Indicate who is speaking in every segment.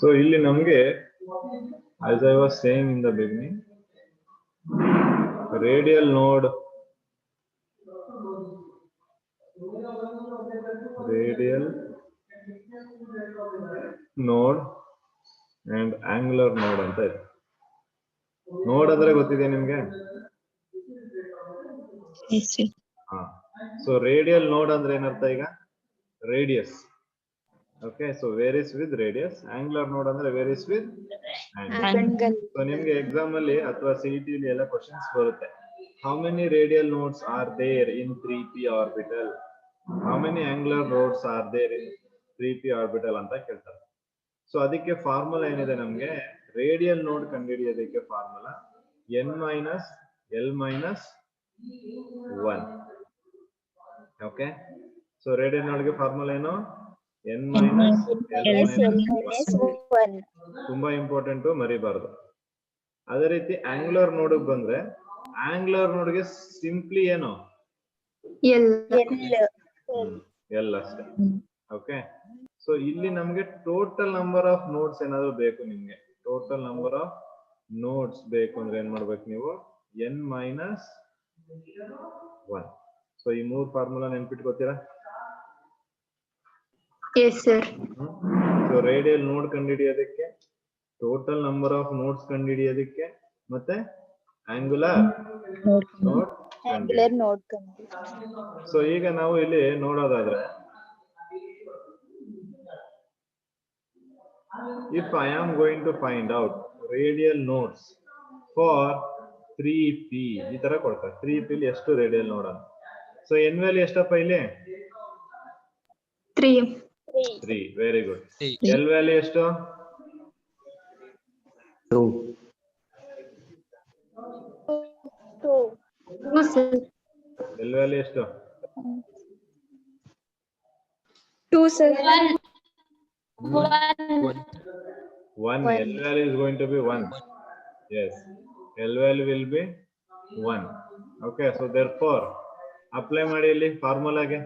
Speaker 1: So ಇಲ್ಲಿ ನಮಗೆ, as I was saying in the beginning, radial node and angular node ಅಂತ ಇದೆ. ನೋಡ್ ಅಂದ್ರೆ ಗೊತ್ತಿದೆ ನಿಮ್ಗೆ? ಸೊ ರೇಡಿಯಲ್ ನೋಡ್ ಅಂದ್ರೆ ಏನರ್ಥ ಈಗ? Radius. Okay, so varies with radius. Angular node ಅಂದ್ರೆ ವೇರಿಯಸ್ ವಿತ್ ಆಂಗಲ್. ಸೊ ನಿಮ್ಗೆ ಎಕ್ಸಾಮ್ ಅಲ್ಲಿ ಅಥವಾ ಸಿಇಟಿ ಎಲ್ಲ ಕ್ವಶನ್ಸ್ ಬರುತ್ತೆ. How many radial nodes are there in 3p orbital? How many angular nodes are there in 3p orbital ಅಂತ ಕೇಳ್ತಾರೆ. So ಅದಕ್ಕೆ formula ಏನಿದೆ ನಮ್ಗೆ? ರೇಡಿಯಲ್ ನೋಡ್ ಕಂಡುಹಿಡಿಯೋದಕ್ಕೆ formula n minus l minus 1. Okay, so radial ನೋಡ್ಗೆ formula ಏನು? n minus l minus 1. ತುಂಬಾ important, ಮರಿಬಾರ್ದು. ಅದೇ ರೀತಿ ಆಂಗ್ಯುಲರ್ ನೋಡ್ ಬಂದ್ರೆ, ಆಂಗ್ಯುಲರ್ ನೋಡ್ಗೆ ಸಿಂಪ್ಲಿ ಏನು? ಎಲ್ ಅಷ್ಟೇ. ಓಕೆ, ಸೊ ಇಲ್ಲಿ ನಮ್ಗೆ ಟೋಟಲ್ ನಂಬರ್ ಆಫ್ ನೋಡ್ಸ್ ಏನಾದ್ರು ಬೇಕು ನಿಮ್ಗೆ. ಟೋಟಲ್ ನಂಬರ್ ಆಫ್ ನೋಡ್ಸ್ ಬೇಕು ಅಂದ್ರೆ ಏನ್ ಮಾಡ್ಬೇಕು ನೀವು? n minus 1. ಸೊ ಈ ಮೂರು ಫಾರ್ಮುಲಾ ನೆನ್ಪಿಟ್ಕೋತೀರಾ?
Speaker 2: Yes sir.
Speaker 1: So radial node ಕಂಡುಹಿಡಿಯೋದಕ್ಕೆ, ಟೋಟಲ್ ನಂಬರ್ ಆಫ್ ನೋಡ್ಸ್ ಕಂಡುಹಿಡಿಯೋದಕ್ಕೆ, ಮತ್ತೆ ಆಂಗ್ಯುಲರ್ ನೋಡ್. ಸೊ ಈಗ ನಾವು ಇಲ್ಲಿ ನೋಡೋದಾದ್ರೆ, if I am going to find out radial nodes for 3p, ಈ ತರ ಕೊಡ್ತಾರೆ. 3p ಇಲ್ಲಿ ಎಷ್ಟು ರೇಡಿಯಲ್ ನೋಡ್ ಅಂತ. ಸೊ n ವ್ಯಾಲ್ಯೂ ಎಷ್ಟಪ್ಪ ಇಲ್ಲಿ? 3. Very good. l ವ್ಯಾಲ್ಯೂ ಎಷ್ಟು?
Speaker 2: 2
Speaker 1: l ವ್ಯಾಲ್ಯೂ ಎಷ್ಟು?
Speaker 2: 2 sir.
Speaker 1: 1. L value is going to be 1. Yes, L value will be 1. Okay, so therefore apply ಮಾಡಿ ಇಲ್ಲಿ ಫಾರ್ಮುಲಾಗೆ.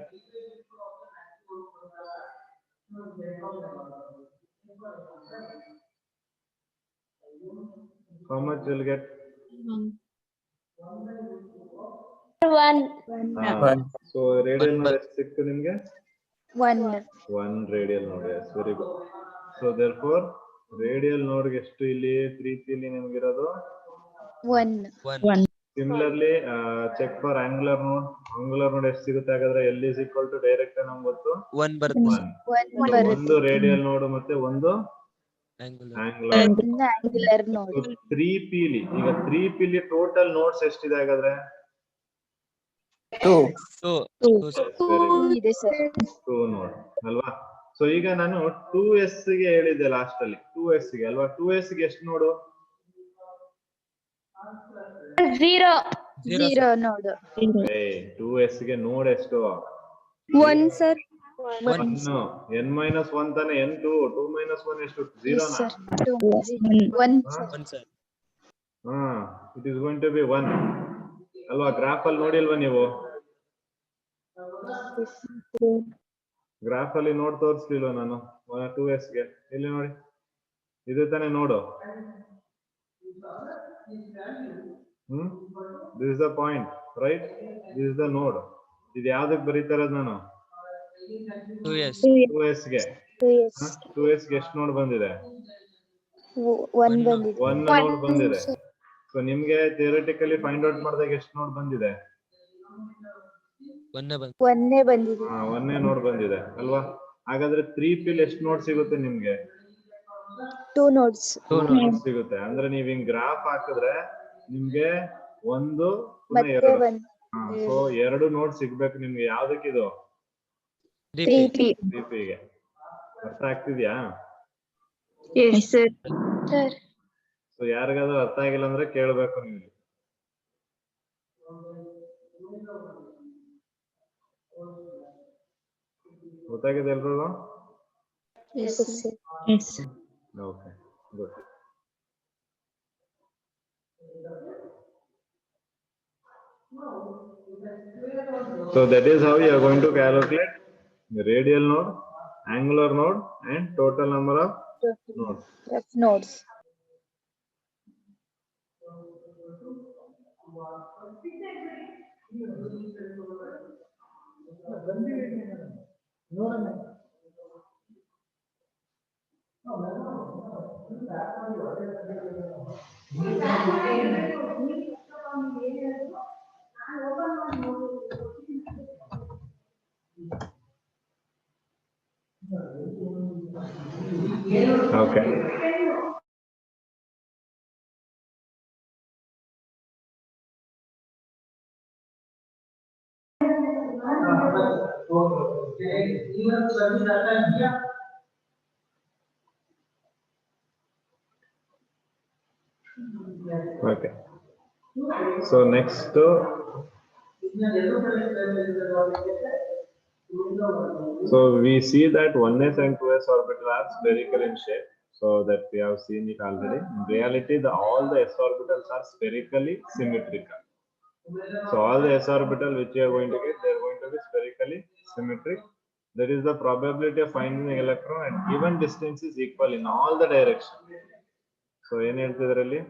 Speaker 1: How much you will get?
Speaker 2: 1.
Speaker 1: So radial node ಎಷ್ಟು ಸಿಕ್ತು ನಿಮ್ಗೆ?
Speaker 2: 1
Speaker 1: radial node. Yes, very good. So therefore radial node ಗೆ ಎಷ್ಟು ಇಲ್ಲಿ? 3p ಇಲ್ಲಿ ನಿಮ್ಗೆ ಇರೋದು
Speaker 2: 1.
Speaker 1: Similarly, check for angular node. Angular node ಎಷ್ಟು ಸಿಗುತ್ತೆ ಹಾಗಾದ್ರೆ? L is equal to direct ನಮ್ಗೆ ಗೊತ್ತು
Speaker 3: 1 ಬರುತ್ತೆ.
Speaker 1: 1. ಒಂದು ರೇಡಿಯಲ್ ನೋಡ್ ಮತ್ತೆ ಒಂದು
Speaker 2: Angular node.
Speaker 1: 3p ಇಲ್ಲಿ, ಈಗ 3p ಇಲ್ಲಿ ಟೋಟಲ್ ನೋಡ್ಸ್ ಎಷ್ಟಿದೆ ಹಾಗಾದ್ರೆ?
Speaker 3: 2
Speaker 2: ಇದೆ ಸರ್.
Speaker 1: 2 ನೋಡ್ ಅಲ್ವಾ? ಸೊ ಈಗ ನಾನು 2s ಗೆ ಹೇಳಿದ್ದೆ ಲಾಸ್ಟ್ ಅಲ್ಲಿ, 2s ಗೆ ಅಲ್ವಾ? 2s ಗೆ ಎಷ್ಟು ನೋಡು?
Speaker 2: 0 ನೋಡ್.
Speaker 1: 2s ಗೆ ನೋಡ್ ಎಷ್ಟು?
Speaker 2: 1 ಸರ್.
Speaker 1: 1. n minus 1 ತಾನೆ? n2. 2 minus 1 ಎಷ್ಟು? 0 ನಾ?
Speaker 2: 1
Speaker 3: sir.
Speaker 1: it is going to be 1 ಅಲ್ವಾ? ಗ್ರಾಫ್ ಅಲ್ಲಿ ನೋಡಿಲ್ವಾ ನೀವು? ಗ್ರಾಫ್ ಅಲ್ಲಿ ನೋಡ್ ತೋರಿಸ್ಲಿಲ್ವಾ ನಾನು 2s ಗೆ? ಇಲ್ಲಿ ನೋಡಿ, ಇದು ತಾನೆ ನೋಡು. This is the point, right? This is the node. ಇದು ಯಾವ್ದಕ್ಕೆ ಬರೀತಾ ಇರೋದು ನಾನು? 2s ಗೆ. 2s ಗೆ ಎಷ್ಟು ನೋಡ್ ಬಂದಿದೆ?
Speaker 2: 1 ಬಂದಿದೆ.
Speaker 1: 1 ನೋಡ್ ಬಂದಿದೆ. ಸೊ ನಿಮ್ಗೆ ಥಿಯರಿಟಿಕಲಿ ಫೈಂಡ್ ಔಟ್ ಮಾಡಿದಾಗ ಎಷ್ಟು ನೋಡ್ ಬಂದಿದೆ?
Speaker 2: 1 ಬಂದಿದೆ.
Speaker 1: 1 ನೋಡ್ ಬಂದಿದೆ ಅಲ್ವಾ? ಹಾಗಾದ್ರೆ 3p ಎಷ್ಟು ನೋಡ್ ಸಿಗುತ್ತೆ ನಿಮ್ಗೆ?
Speaker 2: 2 ನೋಡ್ಸ್
Speaker 1: ಸಿಗುತ್ತೆ. ಅಂದ್ರೆ ನೀವ್ ಹಿಂಗ್ ಗ್ರಾಫ್ ಹಾಕಿದ್ರೆ ನಿಮ್ಗೆ 1
Speaker 2: ಮತ್ತೆ
Speaker 1: 2.
Speaker 2: 1.
Speaker 1: ಸೊ 2 ನೋಡ್ ಸಿಗ್ಬೇಕು ನಿಮ್ಗೆ. ಯಾವ್ದಕ್ಕಿದು? 3p ಗೆ. ಅರ್ಥ ಆಗ್ತಿದ್ಯಾ?
Speaker 2: Yes sir.
Speaker 1: ಸೊ ಯಾರಿಗಾದ್ರೂ ಅರ್ಥ ಆಗಿಲ್ಲ ಅಂದ್ರೆ ಕೇಳ್ಬೇಕು ನೀವು. ಗೊತ್ತಾಗಿದೆ ಎಲ್ರಿಗೂ?
Speaker 2: Yes sir.
Speaker 1: Okay, good. So that is how you are going to calculate the radial node angular node and total number of nodes.
Speaker 2: Nodes.
Speaker 1: Okay. Okay. So next, so we see that 1s and 2s orbital are spherical in shape. So that we have seen it already. In reality, all the s orbitals are spherically symmetrical. So all the s orbital which you are going to get, they are going to be spherically symmetric. There is the probability of finding the electron at given distance is equal in all the directions. So ಏನು ಹೇಳ್ತಿದ್ರಲ್ಲಿ?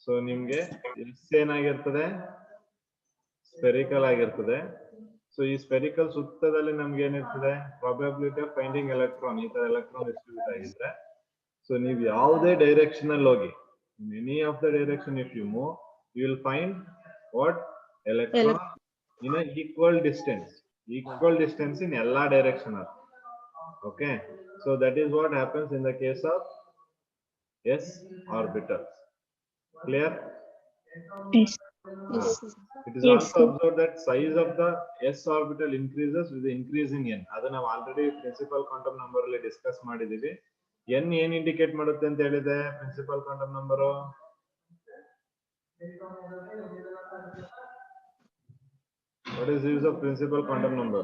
Speaker 1: So ನಿಮ್ಗೆ S ಏನಾಗಿರ್ತದೆ, spherical ಆಗಿರ್ತದೆ. So ಈ spherical ಸುತ್ತದಲ್ಲಿ ನಮ್ಗೆ ಏನಿರ್ತದೆ, probability of finding electron, ಈ ತರ electron distribute ಆಗಿದ್ರೆ, so ನೀವು ಯಾವುದೇ ಡೈರೆಕ್ಷನ್ ಅಲ್ಲಿ ಹೋಗಿ, in any of the direction if you move, you will find what electron in a equal distance in alla direction. Okay, so that is what happens in the case of s orbitals. Clear?
Speaker 2: Yes.
Speaker 1: It is also observed that size of the s orbital increases with the increase in n. Adu ನಾವು already principal quantum number ಅಲ್ಲಿ discuss ಮಾಡಿದೀವಿ. n ಏನು indicate ಮಾಡುತ್ತೆ ಅಂತ ಹೇಳಿದೆ principal quantum number? What is the use of principal quantum number?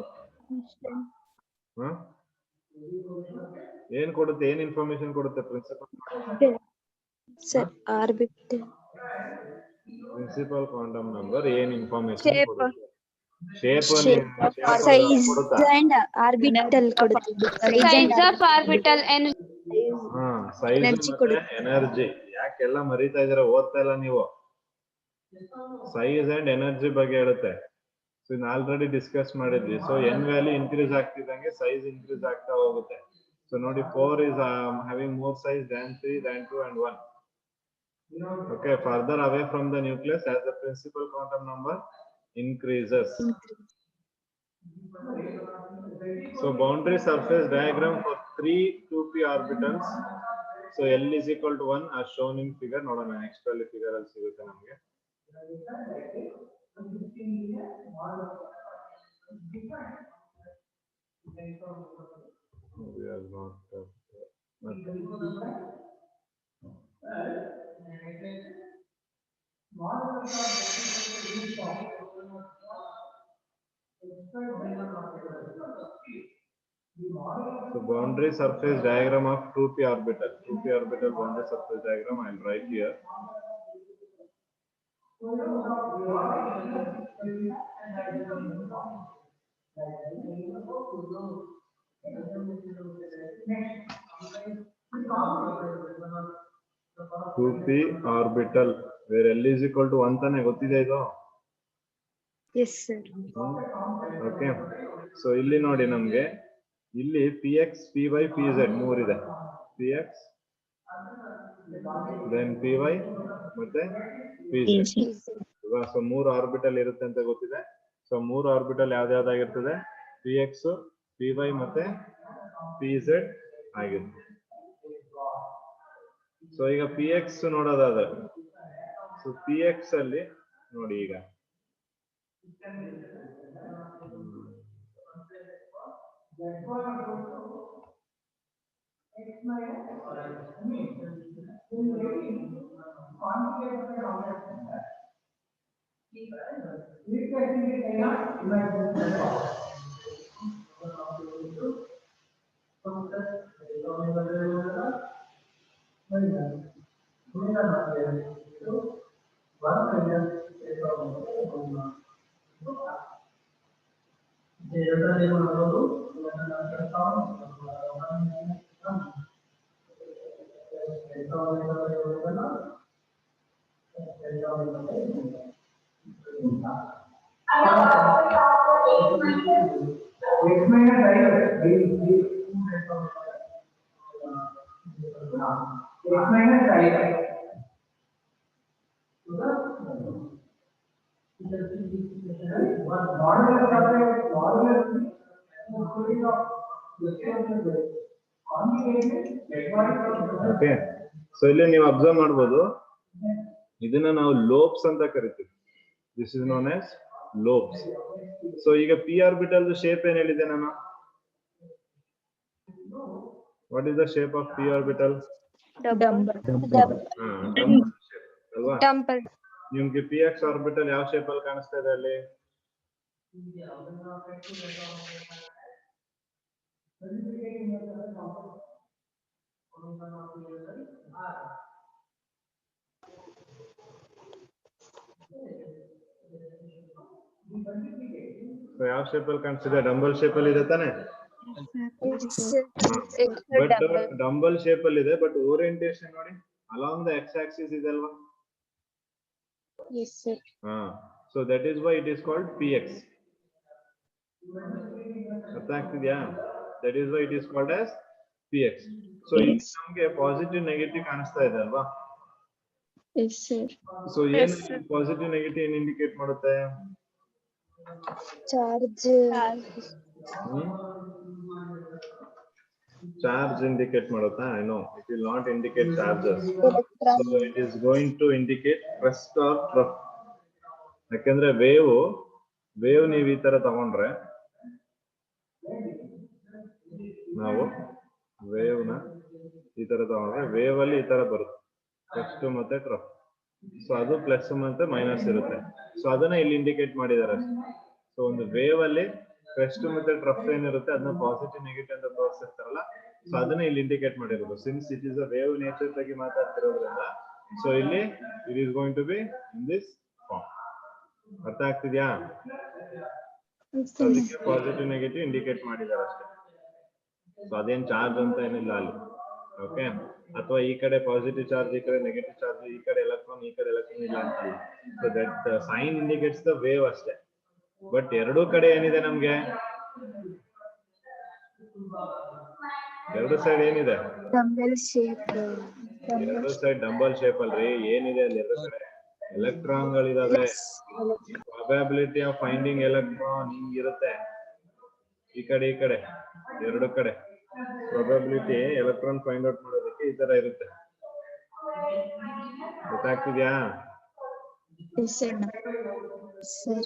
Speaker 1: ಏನು ಕೊಡುತ್ತೆ, ಏನು ಇನ್ಫಾರ್ಮೇಶನ್ ಕೊಡುತ್ತೆ principal?
Speaker 2: Sir orbital.
Speaker 1: Principal quantum number ಏನು ಇನ್ಫಾರ್ಮೇಶನ್ ಕೊಡುತ್ತೆ? Shape
Speaker 2: size and orbital ಕೊಡುತ್ತೆ.
Speaker 3: Size of orbital and
Speaker 1: size ಮತ್ತೆ ಎನರ್ಜಿ. ಯಾಕೆಲ್ಲ ಮರಿತಾ ಇದ್ದೀರಾ, ಓದ್ತಾ ಇಲ್ಲ ನೀವು? ಸೈಜ್ ಅಂಡ್ ಎನರ್ಜಿ ಬಗ್ಗೆ ಹೇಳುತ್ತೆ. ಸೊ ಇನ್ನು ಆಲ್ರೆಡಿ ಡಿಸ್ಕಸ್ ಮಾಡಿದ್ವಿ. ಸೊ ಎನ್ ವ್ಯಾಲ್ಯೂ ಇನ್ಕ್ರೀಸ್ ಆಗ್ತಿದ್ದಂಗೆ ಸೈಜ್ ಇನ್ಕ್ರೀಸ್ ಆಗ್ತಾ ಹೋಗುತ್ತೆ. ಸೊ ನೋಡಿ 4 is having more size than 3, than 2 and 1. Okay, further away from the nucleus as the principal quantum number increases. So boundary surface diagram for 3 2p orbitals. So L is equal to 1 as shown in figure. ನೋಡೋಣ next ಅಲ್ಲಿ figure ಅಲ್ಲಿ ಸಿಗುತ್ತೆ ನಮಗೆ. We are not so boundary surface diagram of 2p orbital. 2p orbital boundary surface diagram I will write here. Two p orbital where L is equal to 1 ತಾನೆ ಗೊತ್ತಿದೆ ಇದು?
Speaker 2: Yes sir.
Speaker 1: Okay, so ಇಲ್ಲಿ ನೋಡಿ ನಮಗೆ ಇಲ್ಲಿ px py pz ಮೂರಿದೆ. px then py ಮತ್ತೆ pz. So ಮೂರು orbital ಇರುತ್ತೆ ಅಂತ ಗೊತ್ತಿದೆ. ಸೊ ಮೂರು ಆರ್ಬಿಟಲ್ ಯಾವ್ದಾಗಿರ್ತದೆ? px py ಮತ್ತೆ pz ಆಗಿರುತ್ತೆ. ಸೊ ಈಗ px ನೋಡೋದಾದ್ರೆ, ಸೊ px ಅಲ್ಲಿ ನೋಡಿ ಈಗ ಓಕೆ, ಸೊ ಇಲ್ಲಿ ನೀವು ಅಬ್ಸರ್ವ್ ಮಾಡ್ಬೋದು, ಇದನ್ನ ನಾವು ಲೋಬ್ಸ್ ಅಂತ ಕರಿತೀವಿ. This is known as lobes. So ಈಗ ಪಿ ಆರ್ಬಿಟಲ್ ಶೇಪ್ ಏನ್ ಹೇಳಿದೆ ನಾನು? What is the shape of P orbital? ಅಲ್ವಾ? ನಿಮ್ಗೆ ಪಿ ಎಕ್ಸ್ ಆರ್ಬಿಟಲ್ ಯಾವ ಶೇಪ್ ಅಲ್ಲಿ ಕಾಣಿಸ್ತಾ ಇದೆ ಅಲ್ಲಿ? ಯಾವ ಶೇಪ್ ಅಲ್ಲಿ ಕಾಣಿಸ್ತಿದೆ? ಡಂಬಲ್ ಶೇಪ್ ಅಲ್ಲಿ ಇದೆ ತಾನೆ? ಬಟ್ ಡಂಬಲ್ ಶೇಪ್ ಅಲ್ಲಿ ಇದೆ, ಬಟ್ ಓರಿಯಂಟೇಶನ್ ನೋಡಿ ಅಲಾಂಗ್ ದ ಎಕ್ಸ್ ಆಕ್ಸಿಸ್ ಇದೆ ಅಲ್ವಾ?
Speaker 2: Yes, sir.
Speaker 1: So that is why it is called px. ಅರ್ಥ ಆಗ್ತಿದ್ಯಾ? That is why it is called as px. So ಇಲ್ಲಿ ನಮಗೆ ಪಾಸಿಟಿವ್ ನೆಗೆಟಿವ್ ಕಾಣಿಸ್ತಾ ಇದೆ ಅಲ್ವಾ?
Speaker 2: Yes, sir.
Speaker 1: ಸೊ ಏನು ಪಾಸಿಟಿವ್ ನೆಗೆಟಿವ್ ಏನ್ ಇಂಡಿಕೇಟ್ ಮಾಡುತ್ತೆ?
Speaker 2: Charge.
Speaker 1: Charge indicate ಮಾಡುತ್ತಾ? I know it will not indicate charges.
Speaker 2: Electron.
Speaker 1: So it is going to indicate crest or trough. ಯಾಕಂದ್ರೆ ವೇವ್ ನೀವು ಈ ತರ ತಗೊಂಡ್ರೆ, ನಾವು ವೇವ್ ನ ಈ ತರ ತಗೊಂಡ್ರೆ ವೇವ್ ಅಲ್ಲಿ ಈ ತರ ಬರುತ್ತೆ, ಕ್ರೆಸ್ಟ್ ಮತ್ತೆ ಟ್ರಫ್. ಸೊ ಅದು ಪ್ಲಸ್ ಮತ್ತೆ ಮೈನಸ್ ಇರುತ್ತೆ. ಸೊ ಅದನ್ನ ಇಲ್ಲಿ ಇಂಡಿಕೇಟ್ ಮಾಡಿದ್ದಾರೆ. ಸೊ ಒಂದು ವೇವ್ ಅಲ್ಲಿ ಕ್ರೆಸ್ಟ್ ಮತ್ತೆ ಟ್ರಫ್ ಏನಿರುತ್ತೆ ಅದನ್ನ ಪಾಸಿಟಿವ್ ನೆಗೆಟಿವ್ ಅಂತ ತೋರಿಸಿರ್ತಾರಲ್ಲ, ಸೊ ಅದನ್ನ ಇಲ್ಲಿ ಇಂಡಿಕೇಟ್ ಮಾಡಿರೋದು. Since it is a wave nature ಬಗ್ಗೆ ಮಾತಾಡ್ತಿರೋದ್ರಿಂದ, ಸೊ ಇಲ್ಲಿ it is going to be in this form. ಅರ್ಥ ಆಗ್ತಿದ್ಯಾ? ಅದಕ್ಕೆ ಪಾಸಿಟಿವ್ ನೆಗೆಟಿವ್ ಇಂಡಿಕೇಟ್ ಮಾಡಿದ್ದಾರೆ ಅಷ್ಟೇ. ಸೊ ಅದೇನ್ ಚಾರ್ಜ್ ಅಂತ ಏನಿಲ್ಲ ಅಲ್ಲಿ. ಓಕೆ, ಅಥವಾ ಈ ಕಡೆ ಪಾಸಿಟಿವ್ ಚಾರ್ಜ್, ಈ ಕಡೆ ನೆಗೆಟಿವ್ ಚಾರ್ಜ್, ಈ ಕಡೆ ಎಲೆಕ್ಟ್ರಾನ್, ಈ ಕಡೆ ಎಲೆಕ್ಟ್ರಾನ್ ಇಲ್ಲ ಅಂತಲ್ಲ. So that sign indicates the wave ಅಷ್ಟೇ. ಬಟ್ ಎರಡೂ ಕಡೆ ಏನಿದೆ ನಮ್ಗೆ? ಎರಡು ಸೈಡ್ ಏನಿದೆ?
Speaker 2: Dumbbell shape.
Speaker 1: ಎರಡು ಸೈಡ್ ಡಂಬಲ್ ಶೇಪ್ ಅಲ್ರಿ. ಏನಿದೆ ಅಲ್ಲಿ ಎರಡು ಕಡೆ? ಎಲೆಕ್ಟ್ರಾನ್ ಗಳಿದಾವೆ. ಪ್ರಾಬಬಿಲಿಟಿ ಆಫ್ ಫೈಂಡಿಂಗ್ ಎಲೆಕ್ಟ್ರಾನ್ ಹಿಂಗಿರುತ್ತೆ. ಈ ಕಡೆ ಎರಡು ಕಡೆ ಪ್ರಾಬಬಿಲಿಟಿ ಎಲೆಕ್ಟ್ರಾನ್ ಫೈಂಡ್ ಔಟ್ ಮಾಡೋದಕ್ಕೆ ಈ ತರ ಇರುತ್ತೆ. ಗೊತ್ತಾಗ್ತಿದ್ಯಾ?
Speaker 2: Yes, sir. Sir.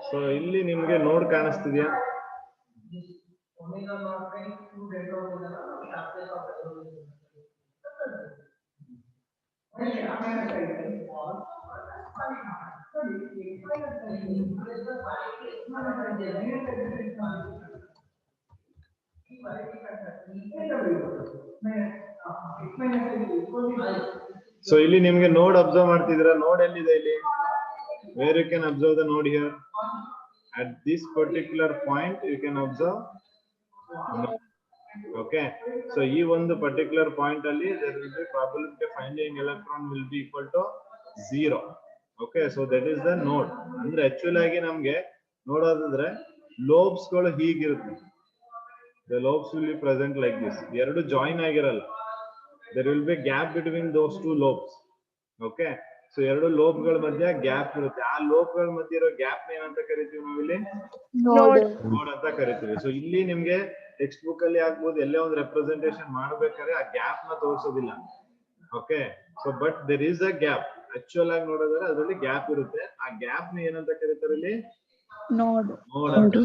Speaker 1: ಸೊ ಇಲ್ಲಿ ನಿಮ್ಗೆ ನೋಡ್ ಕಾಣಿಸ್ತಿದ್ಯಾ? ಸೊ ಇಲ್ಲಿ ನಿಮ್ಗೆ ನೋಡ್ ಅಬ್ಸರ್ವ್ ಮಾಡ್ತಿದ್ದೀರಾ? ನೋಡ್ ಎಲ್ಲಿದೆ ಇಲ್ಲಿ? Where you can observe the node here at this particular point you can observe node. Okay, so ಈ ಒಂದು particular point ಅಲ್ಲಿ there will be probability of finding electron will be equal to 0. Okay, so that is the node. ಅಂದ್ರೆ actual ಆಗಿ ನಮ್ಗೆ ನೋಡೋದಾದ್ರೆ lobes ಗಳು ಹೀಗಿರುತ್ತೆ. The lobes will be present like this. ಎರಡು join ಆಗಿರಲ್ಲ. There will be gap between those two lobes. Okay, so ಎರಡು lobe ಗಳ ಮಧ್ಯ ಗ್ಯಾಪ್ ಇರುತ್ತೆ. ಆ ಲೋಬ್ ಗಳ ಮಧ್ಯೆ ಇರೋ ಗ್ಯಾಪ್ ಏನಂತ ಕರಿತೀವಿ ನಾವಿಲ್ಲಿ? ನೋಡ್ ಅಂತ ಕರಿತೀವಿ. ಸೊ ಇಲ್ಲಿ ನಿಮ್ಗೆ ಟೆಕ್ಸ್ಟ್ ಬುಕ್ ಅಲ್ಲಿ ಆಗ್ಬೋದು, ಎಲ್ಲೇ ಒಂದು ರೆಪ್ರೆಸೆಂಟೇಷನ್ ಮಾಡ್ಬೇಕಾದ್ರೆ ಆ ಗ್ಯಾಪ್ ನ ತೋರಿಸೋದಿಲ್ಲ. Okay, so but there is a gap. Actual ಆಗಿ ನೋಡಿದ್ರೆ ಅದರಲ್ಲಿ ಗ್ಯಾಪ್ ಇರುತ್ತೆ. ಆ ಗ್ಯಾಪ್ ನ ಏನಂತ ಕರೀತಾರೆ ಇಲ್ಲಿ? ನೋಡ್ ಅಂತ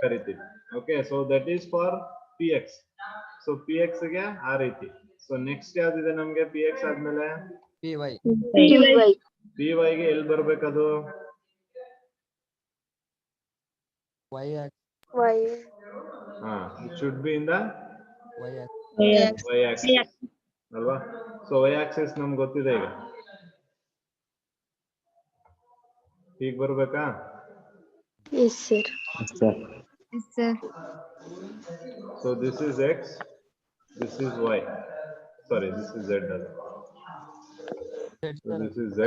Speaker 1: ಕರಿತೀವಿ. Okay, so that is for P X. So P X ಗೆ ಆ ರೀತಿ. ಸೊ ನೆಕ್ಸ್ಟ್ ಯಾವ್ದಿದೆ ನಮ್ಗೆ? ಪಿ ಎಕ್ಸ್ ಆದ್ಮೇಲೆ
Speaker 4: PY.
Speaker 1: ಪಿ ವೈ ಗೆ ಎಲ್ಲಿ ಬರ್ಬೇಕದು?
Speaker 4: Y
Speaker 1: ಹಾ, it should be in the
Speaker 4: axis.
Speaker 1: Y axis ಅಲ್ವಾ? ಸೊ ವೈ ಆಕ್ಸಿಸ್ ನಮ್ಗೆ ಗೊತ್ತಿದೆ ಈಗ. ಹೀಗ್ ಬರ್ಬೇಕಾ?
Speaker 2: Yes, sir.
Speaker 3: Yes, sir.
Speaker 1: So this is x, this is y. Sorry, this is z. So this is z.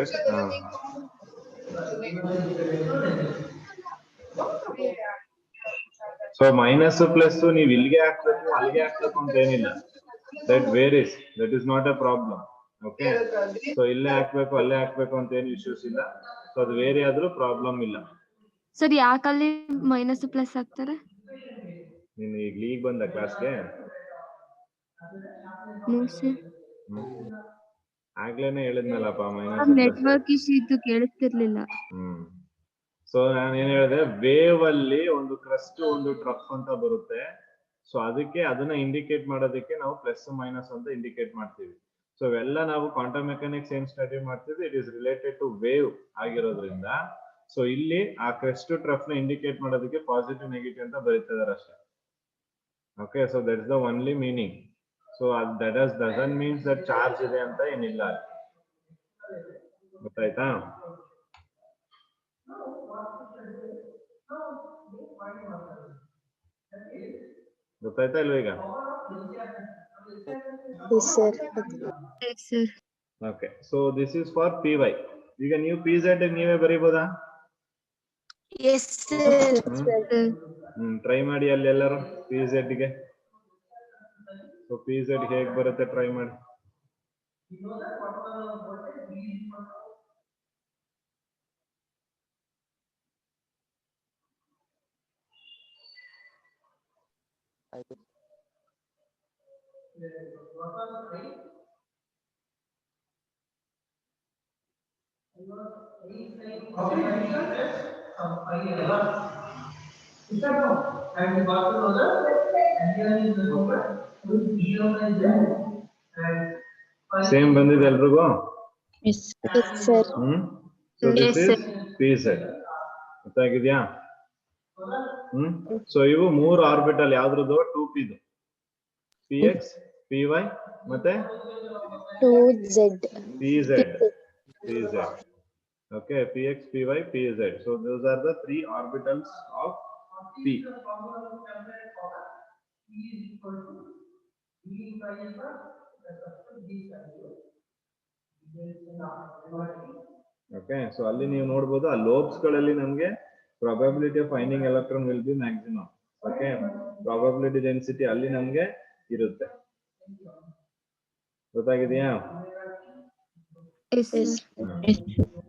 Speaker 1: So minus plus ನೀವು ಇಲ್ಲಿಗೆ ಹಾಕ್ಬೇಕು ಅಲ್ಲಿಗೆ ಹಾಕ್ಬೇಕು ಅಂತ ಏನಿಲ್ಲ. That varies. That is not a problem. Okay. So ಇಲ್ಲೇ ಹಾಕ್ಬೇಕು ಅಲ್ಲೇ ಹಾಕ್ಬೇಕು ಅಂತ ಏನು ಇಶ್ಯೂಸ್ ಇಲ್ಲ. ಸೊ ಅದು ವೇರಿ ಆದ್ರೂ ಪ್ರಾಬ್ಲಮ್ ಇಲ್ಲ.
Speaker 3: ಸರ್ ಯಾಕಲ್ಲಿ ಮೈನಸ್ ಪ್ಲಸ್ ಹಾಕ್ತಾರೆ?
Speaker 1: ನೀನು ಈಗ ಬಂದ ಕ್ಲಾಸ್ಗೆ?
Speaker 3: No sir.
Speaker 1: ಆಗ್ಲೇನೆ ಹೇಳಿದ್ನಲ್ಲಪ್ಪ ಮೈನಸ್
Speaker 3: ನೆಟ್ವರ್ಕ್ ಇಶ್ಯೂ ಇತ್ತು, ಕೇಳಿಸ್ತಿರ್ಲಿಲ್ಲ.
Speaker 1: ಸೊ ನಾನು ಏನ್ ಹೇಳಿದೆ, ವೇವ್ ಅಲ್ಲಿ ಒಂದು ಕ್ರಸ್ಟ್ ಒಂದು ಟ್ರಫ್ ಅಂತ ಬರುತ್ತೆ. ಸೊ ಅದಕ್ಕೆ ಅದನ್ನ ಇಂಡಿಕೇಟ್ ಮಾಡೋದಕ್ಕೆ ನಾವು ಪ್ಲಸ್ ಮೈನಸ್ ಅಂತ ಇಂಡಿಕೇಟ್ ಮಾಡ್ತೀವಿ. ಸೊ ಇವೆಲ್ಲ ನಾವು ಕ್ವಾಂಟಮ್ ಮೆಕ್ಯಾನಿಕ್ಸ್ ಏನ್ ಸ್ಟಡಿ ಮಾಡ್ತೀವಿ, it is related to wave ಆಗಿರೋದ್ರಿಂದ ಸೊ ಇಲ್ಲಿ ಆ ಕ್ರೆಸ್ಟ್ ಟ್ರಫ್ ನ ಇಂಡಿಕೇಟ್ ಮಾಡೋದಕ್ಕೆ ಪಾಸಿಟಿವ್ ನೆಗೆಟಿವ್ ಅಂತ ಬರೀತಾ ಇದಾರೆ ಅಷ್ಟೇ. Okay, so that is the only meaning. So that doesn't means that charge ಇದೆ ಅಂತ ಏನಿಲ್ಲ. ಗೊತ್ತಾಯ್ತಾ? ಗೊತ್ತಾಯ್ತಾ ಇಲ್ವ ಈಗ?
Speaker 2: Yes, sir.
Speaker 1: Okay, so this is for P Y. ಈಗ ನೀವು ಪಿ ಝೆಡ್ ನೀವೇ ಬರೀಬೋದಾ?
Speaker 2: Yes, sir.
Speaker 1: ಟ್ರೈ ಮಾಡಿ ಅಲ್ಲಿ ಎಲ್ಲರೂ ಪಿ ಝೆಡ್ ಗೆ. ಸೊ ಪಿ ಝೆಡ್ ಹೇಗ್ ಬರುತ್ತೆ ಟ್ರೈ ಮಾಡಿ. ಸೇಮ್ ಬಂದಿದೆ ಎಲ್ರಿಗೂ?
Speaker 2: Yes, sir.
Speaker 1: So this is P Z. ಗೊತ್ತಾಗಿದ್ಯಾ? ಸೊ ಇವು 3 ಆರ್ಬಿಟಲ್ ಯಾವ್ದ್ರದ್ದು? 2p ದು. px, py ಮತ್ತೆ
Speaker 2: 2z.
Speaker 1: pz. Okay, px, py, pz. So those are the 3 orbitals of p. Okay, so ಅಲ್ಲಿ ನೀವು ನೋಡಬಹುದು ಆ ಲೋಬ್ಸ್ ಗಳಲ್ಲಿ ನಮಗೆ probability of finding electron will be maximum. Okay, probability density ಅಲ್ಲಿ ನಮಗೆ ಇರುತ್ತೆ. ಗೊತ್ತಾಗಿದೆಯಾ?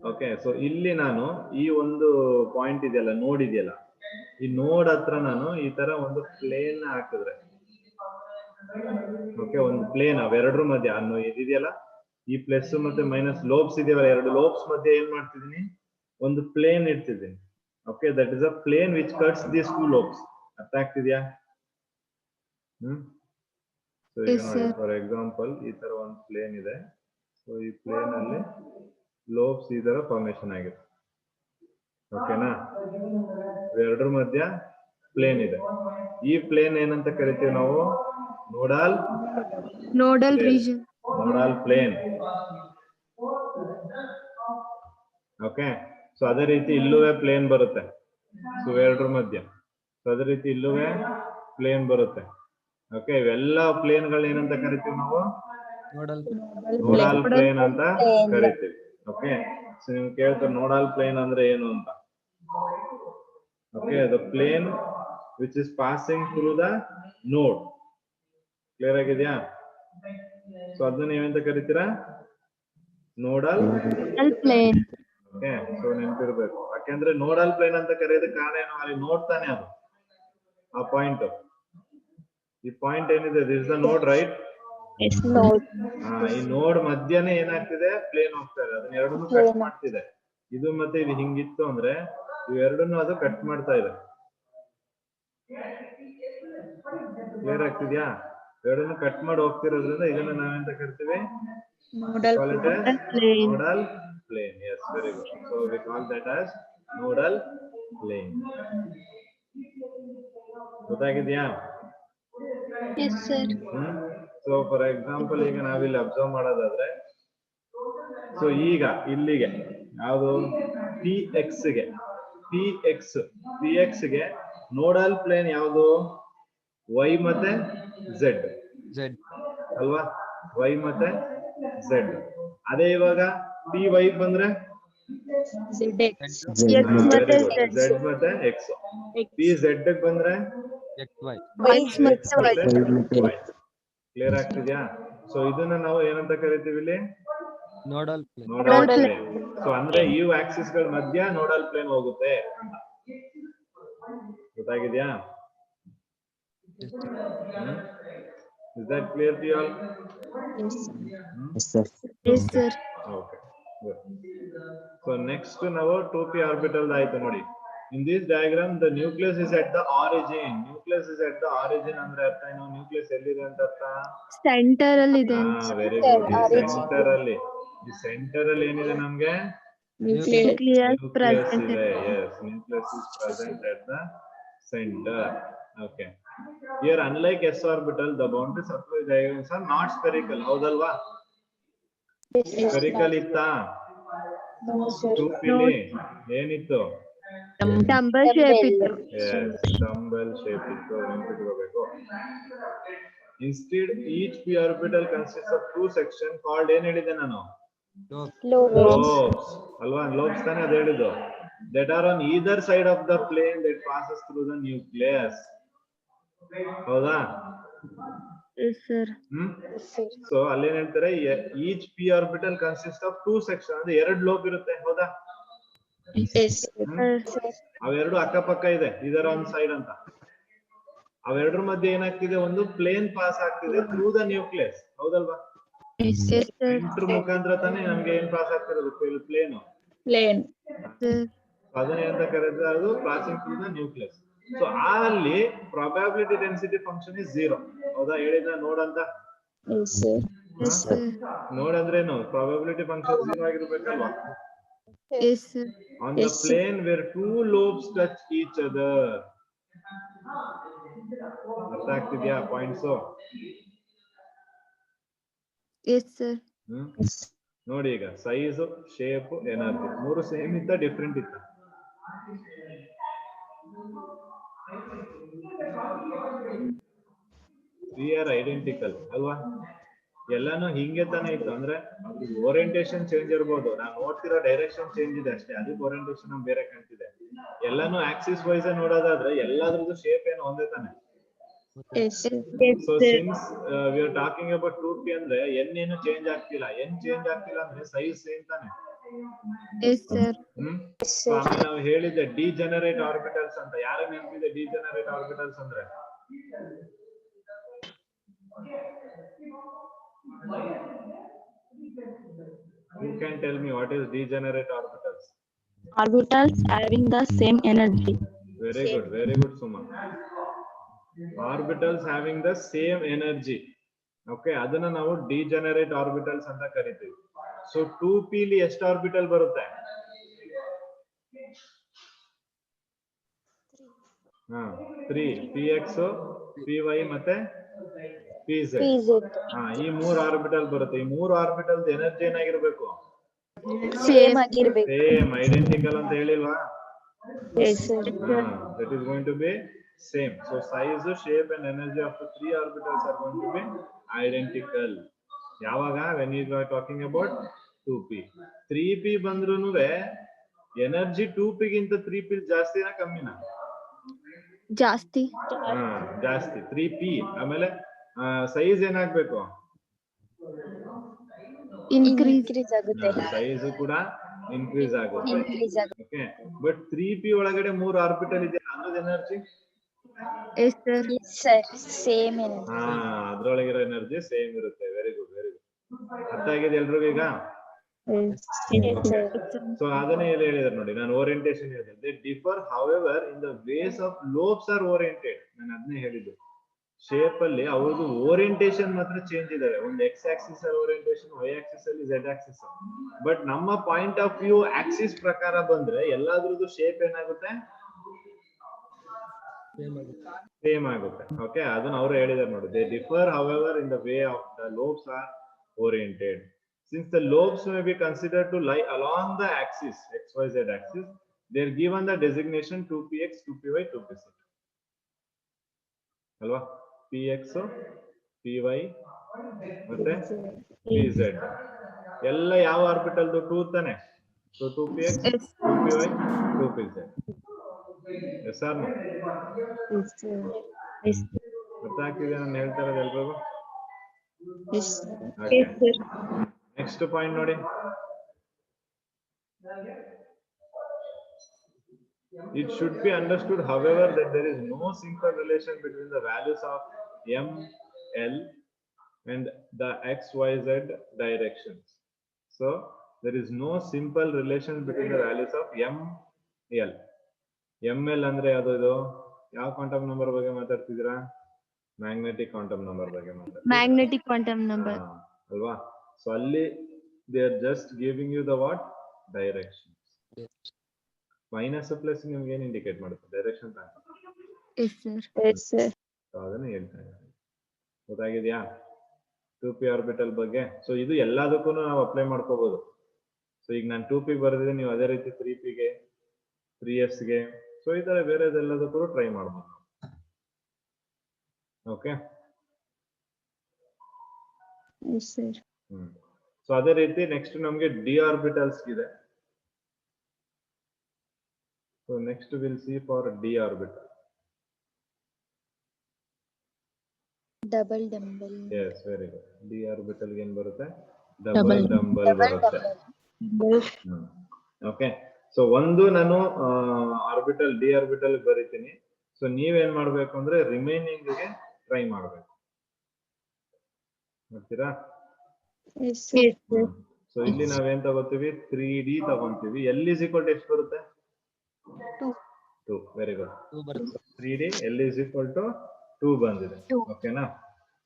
Speaker 1: ಓಕೆ, ಸೊ ಇಲ್ಲಿ ನಾನು ಈ ಒಂದು ಪಾಯಿಂಟ್ ಇದೆಯಲ್ಲ, ನೋಡ್ ಇದೆಯಲ್ಲ, ಈ ನೋಡ್ ಹತ್ರ ನಾನು ಈ ತರ ಒಂದು ಪ್ಲೇನ್ ಹಾಕಿದ್ರೆ, ಓಕೆ, ಒಂದು ಪ್ಲೇನ್ ಅವೆರಡರ ಮಧ್ಯೆ ಅನ್ನೋ ಇದೆಯಲ್ಲ, ಈ ಪ್ಲಸ್ ಮತ್ತೆ ಮೈನಸ್ ಲೋಬ್ಸ್ ಇದೆಯಲ್ಲ, 2 ಲೋಬ್ಸ್ ಮಧ್ಯೆ ಏನ್ ಮಾಡ್ತಿದೀನಿ, ಒಂದು ಪ್ಲೇನ್ ಇಡ್ತಿದ್ದೀನಿ. Okay, that is a plane which cuts these 2 lobes. ಅರ್ಥ ಆಗ್ತಿದ್ಯಾ? ಸೊ ಈಗ ನೋಡಿ, ಫಾರ್ ಎಕ್ಸಾಂಪಲ್ ಈ ತರ ಒಂದು ಪ್ಲೇನ್ ಇದೆ. ಸೊ ಈ ಪ್ಲೇನ್ ಅಲ್ಲಿ ಲೋಬ್ಸ್ ಈ ತರ ಫಾರ್ಮೇಶನ್ ಆಗಿದೆ. ಓಕೆನಾ? ಎರಡರ ಮಧ್ಯ ಪ್ಲೇನ್ ಇದೆ. ಈ ಪ್ಲೇನ್ ಏನಂತ ಕರಿತೀವಿ ನಾವು? Nodal
Speaker 3: region,
Speaker 1: nodal plane. Okay, so ಅದೇ ರೀತಿ ಇಲ್ಲುವೆ ಪ್ಲೇನ್ ಬರುತ್ತೆ. ಸೊ ಎರಡರ ಮಧ್ಯ, ಸೊ ಅದೇ ರೀತಿ ಇಲ್ಲುವೆ ಪ್ಲೇನ್ ಬರುತ್ತೆ. ಓಕೆ, ಇವೆಲ್ಲ ಪ್ಲೇನ್ ಗಳನ್ನ ಏನಂತ ಕರಿತೀವಿ ನಾವು? ನೋಡಲ್ ಪ್ಲೇನ್ ಅಂತ ಕರಿತೀವಿ. ಓಕೆ, ಸೊ ನೀವು ಕೇಳ್ತಾರೆ ನೋಡಲ್ ಪ್ಲೇನ್ ಅಂದ್ರೆ ಏನು ಅಂತ. Okay, the plane which is passing through the node. Clear ಆಗಿದೆಯಾ? ಸೊ ಅದನ್ನ ನೀವೆಂತ ಕರಿತೀರಾ? Nodal
Speaker 3: plane.
Speaker 1: ಓಕೆ, ಸೊ ನೆನಪಿರ್ಬೇಕು. ಯಾಕೆಂದ್ರೆ ನೋಡಲ್ ಪ್ಲೇನ್ ಅಂತ ಕರೆಯೋದಕ್ಕೆ ಕಾರಣ ಏನು? ಅಲ್ಲಿ ನೋಡ್ತಾನೆ ಅದು ಆ ಪಾಯಿಂಟ್. ಈ ಪಾಯಿಂಟ್ ಏನಿದೆ, ದಿಸ್ ಇಸ್ ದ ನೋಡ್, ರೈಟ್? ಈ ನೋಡ್ ಮಧ್ಯನೇ ಏನಾಗ್ತಿದೆ? ಪ್ಲೇನ್ ಹೋಗ್ತಾ ಇದೆ. ಅದನ್ನ ಎರಡನ್ನೂ ಕಟ್ ಮಾಡ್ತಿದೆ. ಇದು ಮತ್ತೆ ಇದು ಹಿಂಗಿತ್ತು ಅಂದ್ರೆ ಇವೆರಡನ್ನು ಅದು ಕಟ್ ಮಾಡ್ತಾ ಇದೆ. ಕ್ಲಿಯರ್ ಆಗ್ತಿದ್ಯಾ? ಎರಡನ್ನು ಕಟ್ ಮಾಡಿ ಹೋಗ್ತಿರೋದ್ರಿಂದ ಇದನ್ನ ನಾವೆಂತ ಕರಿತೀವಿ?
Speaker 2: Nodal
Speaker 1: Call it
Speaker 2: plane.
Speaker 1: as nodal plane. Yes, very good. So we call that as nodal plane. ಗೊತ್ತಾಗಿದ್ಯಾ?
Speaker 2: Yes, sir.
Speaker 1: So for example ಈಗ ನಾವಿಲ್ಲಿ ಅಬ್ಸರ್ವ್ ಮಾಡೋದಾದ್ರೆ, ಸೊ ಈಗ ಇಲ್ಲಿಗೆ ಯಾವುದು ಪಿ ಎಕ್ಸ್ ಗೆ ನೋಡಲ್ ಪ್ಲೇನ್ ಯಾವುದು? ವೈ ಮತ್ತೆ ಝೆಡ್
Speaker 4: Z.
Speaker 1: ಅಲ್ವಾ? ವೈ ಮತ್ತೆ ಝೆಡ್. ಅದೇ ಇವಾಗ ಪಿ ವೈ ಬಂದ್ರೆ
Speaker 2: ZX.
Speaker 1: ಝೆಡ್ ಮತ್ತೆ ಎಕ್ಸ್. ಪಿ ಝೆಡ್ ಬಂದ್ರೆ
Speaker 4: XY.
Speaker 2: Y
Speaker 1: X ಮತ್ತೆ Y. ಕ್ಲಿಯರ್ ಆಗ್ತಿದ್ಯಾ? ಸೊ ಇದನ್ನ ನಾವು ಏನಂತ ಕರಿತೀವಿ ಇಲ್ಲಿ?
Speaker 4: Nodal plane.
Speaker 1: Nodal plane. So ಅಂದ್ರೆ ಈ ಆಕ್ಸಿಸ್ ಗಳ ಮಧ್ಯ ನೋಡಲ್ ಪ್ಲೇನ್ ಹೋಗುತ್ತೆ ಅಂತ. ಗೊತ್ತಾಗಿದ್ಯಾ? Is that clear to you all?
Speaker 2: Yes,
Speaker 3: Yes, sir.
Speaker 1: Okay, good. So next now 2p orbital ಆಯ್ತು ನೋಡಿ. In this diagram the nucleus is at the origin. Nucleus is at the origin ಅಂದ್ರೆ ಅರ್ಥ ಏನು? Nucleus ಎಲ್ಲಿದೆ ಅಂತ ಅರ್ಥ?
Speaker 3: Centre ಅಲ್ಲಿ ಇದೆ.
Speaker 1: Very good. ಸೆಂಟರ್ ಅಲ್ಲಿ, ಈ ಸೆಂಟರ್ ಅಲ್ಲಿ ಏನಿದೆ ನಮ್ಗೆ?
Speaker 2: nucleus.
Speaker 3: Nucleus
Speaker 1: Nucleus
Speaker 3: present.
Speaker 1: ಇದೆ. Yes, nucleus is present at the center. Okay. Here unlike s orbital the boundary surface diagrams are not spherical. ಹೌದಲ್ವಾ? ಸ್ಫೆರಿಕಲ್ ಇತ್ತಾ?
Speaker 2: No, sir.
Speaker 1: 2p ಲಿ ಏನಿತ್ತು?
Speaker 3: ಡಂಬಲ್ ಶೇಪ್ ಇತ್ತು.
Speaker 1: ಡಂಬಲ್ ಶೇಪ್ ಇತ್ತು, ನೆನಪಿಟ್ಕೋಬೇಕು. Instead each p orbital consists of two sections called ಏನ್ ಹೇಳಿದೆ ನಾನು? Lobes. ಅಲ್ವಾ? ಲೋಬ್ಸ್ ತಾನೇ ಅದು ಹೇಳಿದ್ದು. That are on either side of the plane that passes through the nucleus. ಹೌದಾ?
Speaker 3: Yes, sir.
Speaker 1: ಸೊ ಅಲ್ಲೇನ್ ಹೇಳ್ತಾರೆ? Each P orbital consist of two section, ಅಂದ್ರೆ ಎರಡು ಲೋಬ್ ಇರುತ್ತೆ. ಹೌದಾ?
Speaker 2: Yes.
Speaker 1: ಅವೆರಡು ಅಕ್ಕಪಕ್ಕ ಇದೆ, ಇದರ ಒಂದ್ ಸೈಡ್ ಅಂತ. ಅವೆರಡರ ಮಧ್ಯೆ ಏನಾಗ್ತಿದೆ? ಒಂದು ಪ್ಲೇನ್ ಪಾಸ್ ಆಗ್ತಿದೆ ಥ್ರೂ ದ ನ್ಯೂಕ್ಲಿಯಸ್. ಹೌದಲ್ವಾ?
Speaker 3: Yes, sir.
Speaker 1: ಸೆಂಟರ್ ಮುಖಾಂತರ ತಾನೇ ನಮ್ಗೆ ಏನ್ ಪಾಸ್ ಆಗ್ತಿರೋದು? ಪ್ಲೇನ್.
Speaker 2: Plane.
Speaker 1: ಅದನ್ನೇ ಅಂತ ಕರೆದ್ರೆ ಅದು passing through the nucleus. So ಅಲ್ಲಿ ಪ್ರಾಬಬಿಲಿಟಿ ಡೆನ್ಸಿಟಿ ಫಂಕ್ಷನ್ ಇಸ್ 0. ಹೌದಾ? ಹೇಳಿದ ನೋಡಂತ.
Speaker 2: Yes, sir.
Speaker 1: ನೋಡಂದ್ರೇನು? ಪ್ರಾಬಬಿಲಿಟಿ ಫಂಕ್ಷನ್ 0 ಆಗಿರ್ಬೇಕಲ್ವಾ?
Speaker 3: Yes, sir.
Speaker 1: On the plane where two lobes touch each other. ಅರ್ಥ ಆಗ್ತಿದ್ಯಾ ಪಾಯಿಂಟ್ಸ್?
Speaker 3: Yes, sir.
Speaker 1: ನೋಡಿ ಈಗ ಸೈಜ್, ಶೇಪ್, ಎನರ್ಜಿ ಮೂರು ಸೇಮ್ ಇತ್ತ ಡಿಫ್ರೆಂಟ್ ಇತ್ತ? ವಿ ಆರ್ ಐಡೆಂಟಿಕಲ್ ಅಲ್ವಾ? ಎಲ್ಲಾನು ಹಿಂಗೆ ತಾನೇ ಇತ್ತು. ಅಂದ್ರೆ ಓರಿಯಂಟೇಶನ್ ಚೇಂಜ್ ಇರ್ಬೋದು, ನಾವು ನೋಡ್ತಿರೋ ಡೈರೆಕ್ಷನ್ ಚೇಂಜ್ ಇದೆ ಅಷ್ಟೇ, ಅದಕ್ಕೆ ಓರಿಯಂಟೇಶನ್ ಬೇರೆ ಕಾಣ್ತಿದೆ. ಎಲ್ಲಾನು ಆಕ್ಸಿಸ್ ವೈಸ್ ನೋಡೋದಾದ್ರೆ ಎಲ್ಲಾದ್ರದ್ದು ಶೇಪ್ ಏನು ಒಂದೇ ತಾನೆ.
Speaker 2: Yes, sir.
Speaker 1: So since we are talking about 2p ಅಂದ್ರೆ n ಏನು ಚೇಂಜ್ ಆಗ್ತಿಲ್ಲ. n ಚೇಂಜ್ ಆಗ್ತಿಲ್ಲ ಅಂದ್ರೆ ಸೈಜ್ ಸೇಮ್ ತಾನೆ.
Speaker 3: Yes, sir.
Speaker 1: ಸೊ ಆಮೇಲೆ ನಾವು ಹೇಳಿದ್ದೆ ಡಿಜೆನರೇಟ್ ಆರ್ಬಿಟಲ್ಸ್ ಅಂತ. ಯಾರು ನೆನಪಿದೆ ಡಿಜೆನರೇಟ್ ಆರ್ಬಿಟಲ್ಸ್ ಅಂದ್ರೆ? Who can tell me what is degenerate orbitals?
Speaker 3: Orbitals having the same energy.
Speaker 1: Very good, Suma. Orbitals having the same energy. Okay, ಅದನ್ನ ನಾವು degenerate orbitals ಅಂತ ಕರಿತೀವಿ. So 2p ಲಿ ಎಷ್ಟು ಆರ್ಬಿಟಲ್ ಬರುತ್ತೆ? 3 px, py ಮತ್ತೆ pz. ಈ ಮೂರು ಆರ್ಬಿಟಲ್ ಬರುತ್ತೆ. ಈ ಮೂರು ಆರ್ಬಿಟಲ್ ಎನರ್ಜಿ ಏನಾಗಿರ್ಬೇಕು?
Speaker 2: Same ಆಗಿರ್ಬೇಕು.
Speaker 1: ಸೇಮ್, ಐಡೆಂಟಿಕಲ್ ಅಂತ ಹೇಳಿಲ್ವಾ?
Speaker 2: Yes, sir.
Speaker 1: That is going to be same. So size, shape and energy of the three orbitals are going to be identical. ಯಾವಾಗ? when you are talking about 2p. 3p ಬಂದ್ರೂನುವೆ energy 2p ಗಿಂತ 3p ಜಾಸ್ತಿನಾ ಕಮ್ಮಿನಾ?
Speaker 3: ಜಾಸ್ತಿ.
Speaker 1: ಜಾಸ್ತಿ 3p. ಆಮೇಲೆ size ಏನಾಗ್ಬೇಕು?
Speaker 2: Increase ಆಗುತ್ತೆ.
Speaker 1: Size ಕೂಡ ಇನ್ಕ್ರೀಸ್ ಆಗುತ್ತೆ. ಓಕೆ, ಬಟ್ 3p ಒಳಗಡೆ 3 ಆರ್ಬಿಟಲ್ ಇದೆ, ಅನ್ನೋದು energy?
Speaker 3: Yes, sir.
Speaker 2: Yes, sir. Same energy.
Speaker 1: ಅದ್ರೊಳಗಿರೋ ಎನರ್ಜಿ ಸೇಮ್ ಇರುತ್ತೆ. Very good. ಅರ್ಥ ಆಗಿದೆ ಎಲ್ರಿಗೂ ಈಗ? ಸೊ ಅದನ್ನೇ ಹೇಳಿದಾರೆ ನೋಡಿ, ನಾನು ಓರಿಯಂಟೇಶನ್ ಹೇಳಿದೆ. They differ however in the ways of lobes are oriented. ನಾನು ಅದನ್ನೇ ಹೇಳಿದ್ದು. ಶೇಪ್ ಅಲ್ಲಿ ಅವ್ರದ್ದು ಓರಿಯಂಟೇಶನ್ ಮಾತ್ರ ಚೇಂಜ್ ಇದಾವೆ. ಒಂದು ಎಕ್ಸ್ ಆಕ್ಸಿಸ್ ಅಲ್ಲಿ ಓರಿಯಂಟೇಶನ್, ವೈ ಆಕ್ಸಿಸ್ ಅಲ್ಲಿ ಝೆಡ್ ಆಕ್ಸಿಸ್. ಬಟ್ ನಮ್ಮ ಪಾಯಿಂಟ್ ಆಫ್ ವ್ಯೂ ಆಕ್ಸಿಸ್ ಪ್ರಕಾರ ಬಂದ್ರೆ ಎಲ್ಲಾದ್ರದ್ದು ಶೇಪ್ ಏನಾಗುತ್ತೆ, ಸೇಮ್ ಆಗುತ್ತೆ. ಓಕೆ, ಅದನ್ನ ಅವರು ಹೇಳಿದಾರೆ ನೋಡಿ. They differ however in the way of the lobes are oriented. Since the lobes may be considered to lie along the axis xyz axis, they are given the designation 2px, 2py, 2pz. alva px, py ಮತ್ತೆ pz ಎಲ್ಲ ಯಾವ orbital 2 ತಾನೆ. so 2px, 2py, 2pz. yes or no? ಅರ್ಥ ಆಗ್ತಿದೆ ನಾನು ಹೇಳ್ತಾ ಇರೋದು ಎಲ್ರಿಗೂ? Next point ನೋಡಿ. It should be understood, however, that there is no simple relation between the values of m, l and the x, y, z directions. So there is no simple relation between the values of m, l. ml ಅಂದ್ರೆ ಯಾವುದು? ಯಾವ quantum number ಬಗ್ಗೆ ಮಾತಾಡ್ತಿದ್ದೀರಾ? Magnetic quantum number ಬಗ್ಗೆ ಮಾತಾಡ್ತಿದ್ದೀರಾ?
Speaker 3: Magnetic quantum number
Speaker 1: ಅಲ್ವಾ? So ಅಲ್ಲಿ they are just giving you the what? Directions. Minus plus ನಿಮ್ಗೆ ಏನು indicate ಮಾಡುತ್ತೆ? ಡೈರೆಕ್ಷನ್ ತಾನೆ. ಅದನ್ನ ಹೇಳ್ತಾ ಇದ್ದೀನಿ. ಗೊತ್ತಾಗಿದ್ಯಾ 2p ಆರ್ಬಿಟಲ್ ಬಗ್ಗೆ? ಸೊ ಇದು ಎಲ್ಲದಕ್ಕೂ ನಾವು ಅಪ್ಲೈ ಮಾಡ್ಕೋಬಹುದು. ಸೊ ಈಗ ನಾನು 2p ಬರೆದಿದೆ, ನೀವು ಅದೇ ರೀತಿ 3p ಗೆ, 3s ಗೆ, ಸೊ ಈ ತರ ಬೇರೆದೆಲ್ಲದಕ್ಕೂ ಟ್ರೈ ಮಾಡ್ಬೋದು. ಓಕೆ, ಸೊ ಅದೇ ರೀತಿ ನೆಕ್ಸ್ಟ್ ನಮ್ಗೆ ಡಿ ಆರ್ಬಿಟಲ್ಸ್ ಇದೆ. So next we'll see for d orbital.
Speaker 2: Double dumbbell.
Speaker 1: Yes, very good. d orbital ಗೆ ಏನು ಬರುತ್ತೆ? ಡಬಲ್ ಡಂಬಲ್ ಬರುತ್ತೆ. ಓಕೆ, ಸೊ ಒಂದು ನಾನು ಆರ್ಬಿಟಲ್ ಡಿ ಆರ್ಬಿಟಲ್ ಬರೀತೀನಿ. ಸೊ ನೀವೇನ್ ಮಾಡ್ಬೇಕು ಅಂದ್ರೆ ರಿಮೈನಿಂಗ್ ಗೆ ಟ್ರೈ ಮಾಡ್ಬೇಕು. ಮಾಡ್ತೀರಾ? ಸೊ ಇಲ್ಲಿ ನಾವೇನ್ ತಗೋತೀವಿ? 3d ತಗೊಂತೀವಿ. l is equal to ಎಷ್ಟು ಬರುತ್ತೆ? 2. Very good. 3d l is equal to 2 ಬಂದಿದೆ. ಓಕೆನಾ?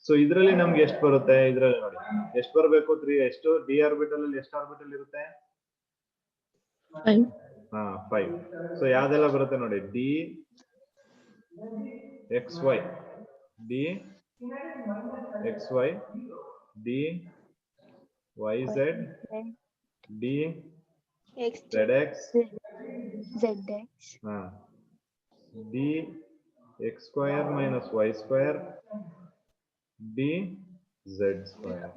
Speaker 1: ಸೊ ಇದ್ರಲ್ಲಿ ನಮ್ಗೆ ಎಷ್ಟು ಬರುತ್ತೆ? ಇದ್ರಲ್ಲಿ ನೋಡಿ ಎಷ್ಟು ಬರಬೇಕು? 3 ಎಷ್ಟು? ಡಿ ಆರ್ಬಿಟಲ್ ಅಲ್ಲಿ ಎಷ್ಟು ಆರ್ಬಿಟಲ್ ಇರುತ್ತೆ? 5. ಸೊ ಯಾವ್ದೆಲ್ಲ ಬರುತ್ತೆ ನೋಡಿ? D X Y, D X Y, D Y Z, D Z X, D X square minus Y square, D Z square.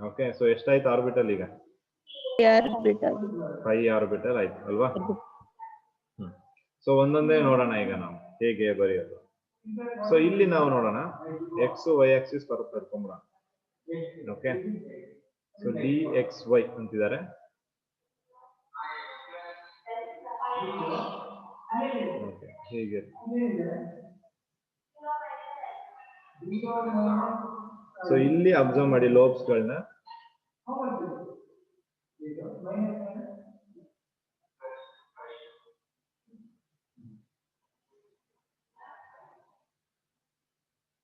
Speaker 1: Okay, so ಎಷ್ಟಾಯ್ತು ಆರ್ಬಿಟಲ್ ಈಗ? 5 ಆರ್ಬಿಟಲ್ ಆಯ್ತು ಅಲ್ವಾ? ಸೊ ಒಂದೊಂದೇ ನೋಡೋಣ ಈಗ ನಾವು ಹೇಗೆ ಬರೆಯೋದು. ಸೊ ಇಲ್ಲಿ ನಾವು ನೋಡೋಣ ಎಕ್ಸ್ ವೈ ಆಕ್ಸಿಸ್ ಕರ್ಕೊಂಡ್ಬಿಡೋಣ. Okay, so D X Y ಅಂತಿದ್ದಾರೆ. ಹೀಗೆ ಸೊ ಇಲ್ಲಿ ಅಬ್ಸರ್ವ್ ಮಾಡಿ ಲೋಬ್ಸ್ ಗಳನ್ನ.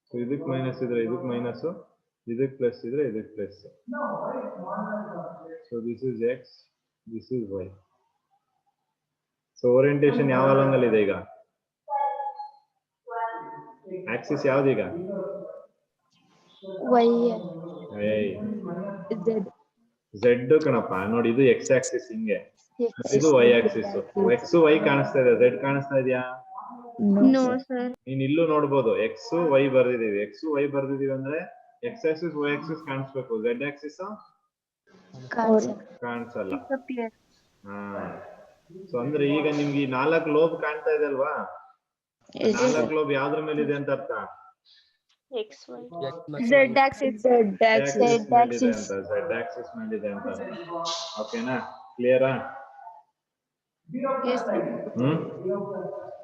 Speaker 1: ಸೊ ಇದಕ್ ಮೈನಸ್ ಇದ್ರೆ ಇದಕ್ ಮೈನಸ್, ಇದಕ್ ಪ್ಲಸ್ ಇದ್ರೆ ಇದಕ್ plus. So this is X, this is why. So orientation ಯಾವ ಅಲಾಂಗ್ ಅಲ್ಲಿ ಇದೆ ಈಗ? ಆಕ್ಸಿಸ್ ಯಾವ್ದೀಗ? ಝೆಡ್ ಕಣಪ್ಪ. ನೋಡಿ ಇದು ಎಕ್ಸ್ ಆಕ್ಸಿಸ್ ಹಿಂಗೆ, ಇದು ವೈ ಆಕ್ಸಿಸ್. ಎಕ್ಸ್ ವೈ ಕಾಣಿಸ್ತಾ ಇದೆ, ಝೆಡ್ ಕಾಣಿಸ್ತಾ ಇದೆಯಾ? ನೀನ್ ಇಲ್ಲೂ ನೋಡ್ಬೋದು ಎಕ್ಸ್ ವೈ ಬರ್ದಿದೀವಿ. ಎಕ್ಸ್ ವೈ ಬರ್ದಿದೀವಿ ಅಂದ್ರೆ ಎಕ್ಸ್ ಆಕ್ಸಿಸ್ ವೈ ಆಕ್ಸಿಸ್ ಕಾಣಿಸ್ಬೇಕು, ಝೆಡ್ ಆಕ್ಸಿಸ್ ಕಾಣಿಸಲ್ಲ. ಸೊ ಅಂದ್ರೆ ಈಗ ನಿಮ್ಗೆ ಈ 4 ಲೋಬ್ ಕಾಣ್ತಾ ಇದೆ ಅಲ್ವಾ? 4 ಲೋಬ್ ಯಾವ್ದ್ರ ಮೇಲೆ ಇದೆ ಅಂತ ಅರ್ಥ?
Speaker 3: ಝೆಡ್ ಆಕ್ಸಿಸ್
Speaker 1: ಮೇಲಿದೆ ಅಂತ. ಓಕೆನಾ? ಕ್ಲಿಯರಾ?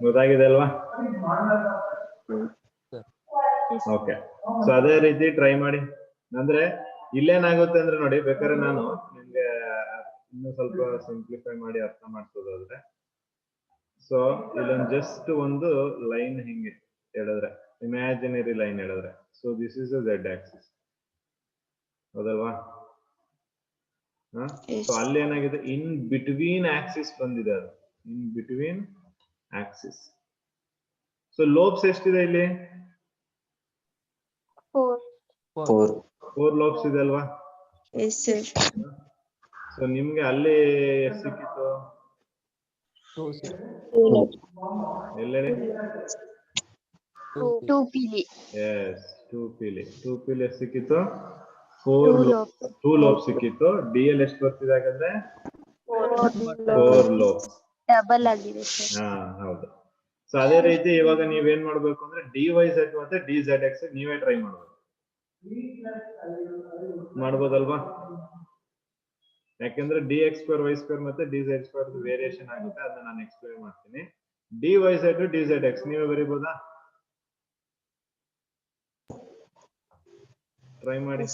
Speaker 1: ಗೊತ್ತಾಗಿದೆ ಅಲ್ವಾ? ಓಕೆ, ಸೊ ಅದೇ ರೀತಿ ಟ್ರೈ ಮಾಡಿ. ಅಂದ್ರೆ ಇಲ್ಲೇನಾಗುತ್ತೆ ಅಂದ್ರೆ ನೋಡಿ, ಬೇಕಾದ್ರೆ ನಾನು ನಿಮ್ಗೆ ಇನ್ನು ಸ್ವಲ್ಪ ಸಿಂಪ್ಲಿಫೈ ಮಾಡಿ ಅರ್ಥ ಮಾಡ್ಸೋದಾದ್ರೆ, ಸೊ ಇಲ್ಲೊಂದು ಜಸ್ಟ್ ಒಂದು ಲೈನ್ ಹಿಂಗೆ ಹೇಳಿದ್ರೆ ಇಮ್ಯಾಜಿನರಿ ಲೈನ್ ಹೇಳಿದ್ರೆ. So this is a Z Axis, ಹೌದಲ್ವಾ? ಸೊ ಅಲ್ಲಿ ಏನಾಗಿದೆ, ಇನ್ ಬಿಟ್ವೀನ್ ಆಕ್ಸಿಸ್ ಬಂದಿದೆ, ಅದು in between Axis. So lobes ಎಷ್ಟಿದೆ ಇಲ್ಲಿ? 4 ಲೋಬ್ಸ್ ಇದೆ ಅಲ್ವಾ?
Speaker 2: Yes, sir.
Speaker 1: ಸೊ ನಿಮ್ಗೆ ಅಲ್ಲಿ ಎಷ್ಟು ಸಿಕ್ಕಿತ್ತು?
Speaker 4: 2
Speaker 1: ಎಲ್ಲೇಳಿ?
Speaker 2: 2 pili.
Speaker 1: ಎಸ್, 2 ಪೀಲಿ ಎಷ್ಟು ಸಿಕ್ಕಿತ್ತು? 2 ಲೋಬ್ಸ್ ಸಿಕ್ಕಿತ್ತು. ಡಿ ಎಲ್ ಎಷ್ಟು ಬರ್ತಿದೆ ಹಾಗಾದ್ರೆ? 4 ಲೋಬ್ಸ್.
Speaker 2: ಡಬಲ್ ಆಗಿದೆ ಸರ್.
Speaker 1: ಹಾ, ಹೌದು. ಸೊ ಅದೇ ರೀತಿ ಇವಾಗ ನೀವೇನ್ ಮಾಡ್ಬೇಕು ಅಂದ್ರೆ ಡಿ ವೈ ಝೆಡ್ ಮತ್ತೆ ಡಿ ಝೆಡ್ ಎಕ್ಸ್ ನೀವೇ ಟ್ರೈ ಮಾಡ್ಬೋದಲ್ವಾ? ಯಾಕಂದ್ರೆ D X square Y square ಮತ್ತೆ ಡಿ ಝೆಡ್ ಸ್ಕ್ವೇರ್ ವೇರಿಯೇಷನ್ ಆಗುತ್ತೆ, ಅದನ್ನ ನಾನು ಎಕ್ಸ್ಪ್ಲೈನ್ ಮಾಡ್ತೀನಿ. D Y Z D Z X ನೀವೇ ಬರೀಬೋದಾ? ಟ್ರೈ ಮಾಡಿ.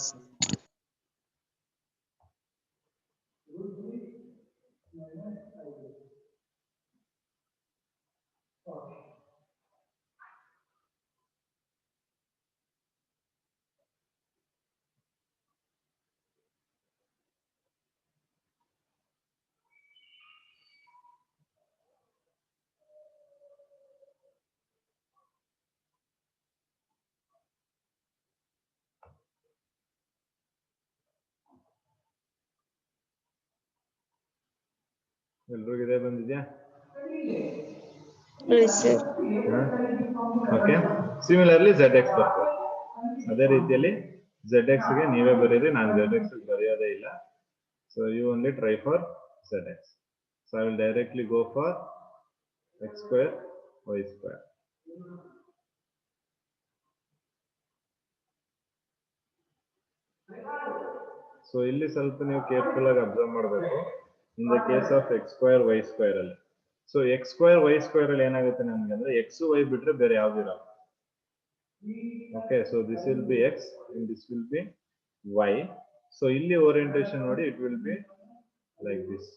Speaker 1: ಎಲ್ರಿಗೂ ಇದೇ ಬಂದಿದ್ಯಾ?
Speaker 2: Yes, sir.
Speaker 1: Okay. Similarly Z X ಬರ್ತದೆ. ಅದೇ ರೀತಿಯಲ್ಲಿ ಝೆಡ್ ಎಕ್ಸ್ ಗೆ ನೀವೇ ಬರೀರಿ, ನಾನು ಝೆಡ್ ಎಕ್ಸ್ ಬರೆಯೋದೇ ಇಲ್ಲ. So you only try for Z X. So I will directly go for X square Y square. So ಇಲ್ಲಿ ಸ್ವಲ್ಪ ನೀವು ಕೇರ್ಫುಲ್ ಆಗಿ ಅಬ್ಸರ್ವ್ ಮಾಡಬೇಕು. In the case of X square Y square ಅಲ್ಲಿ, so X square Y square ಅಲ್ಲಿ ಏನಾಗುತ್ತೆ ನಮ್ಗೆ ಅಂದ್ರೆ ಎಕ್ಸ್ ವೈ ಬಿಟ್ರೆ ಬೇರೆ ಯಾವ್ದು ಇರಲ್ಲ. Okay, so this will be X and this will be Y. So ಇಲ್ಲಿ ಓರಿಯಂಟೇಶನ್ ನೋಡಿ, it will be like this.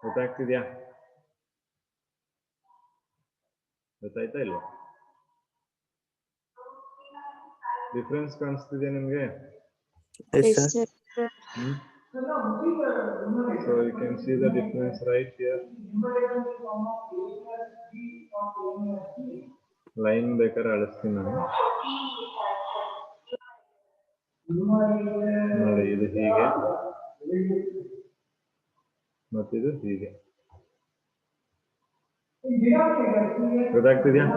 Speaker 1: ಗೊತ್ತಾಗ್ತಿದ್ಯಾ? ಗೊತ್ತಾಯ್ತಾ ಇಲ್ವಾ? ಡಿಫ್ರೆನ್ಸ್ ಕಾಣಿಸ್ತಿದೆ ನಿಮ್ಗೆ?
Speaker 2: Yes, sir.
Speaker 1: So you can see the difference right here. Line ಬೇಕಾದ್ರೆ ಅಳಿಸ್ತೀನಿ ನಾನು. ನೋಡಿ, ಇದು ಹೀಗೆ ಮತ್ತಿದು ಹೀಗೆ. ಗೊತ್ತಾಗ್ತಿದ್ಯಾ?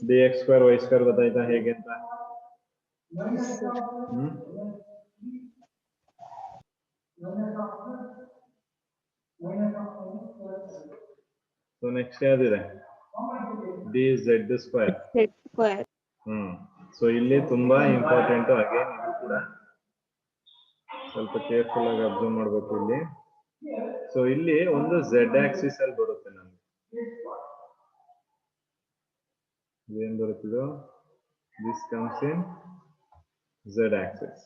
Speaker 1: D X square Y square ಗೊತ್ತಾಯ್ತಾ ಹೇಗೆ ಅಂತ? ಸೊ ನೆಕ್ಸ್ಟ್ ಯಾವ್ದಿದೆ? D Z square. ಸೊ ಇಲ್ಲಿ ತುಂಬಾ ಇಂಪಾರ್ಟೆಂಟ್. ಅಗೇನ್ ಇದು ಕೂಡ ಸ್ವಲ್ಪ ಕೇರ್ಫುಲ್ ಆಗಿ ಅಬ್ಸರ್ವ್ ಮಾಡ್ಬೇಕು ಇಲ್ಲಿ. ಸೊ ಇಲ್ಲಿ ಒಂದು ಝೆಡ್ ಆಕ್ಸಿಸ್ ಅಲ್ಲಿ ಬರುತ್ತೆ ನಮ್ಗೆ. ಏನ್ ಬರುತ್ತಿದೋ, this comes in Z axis.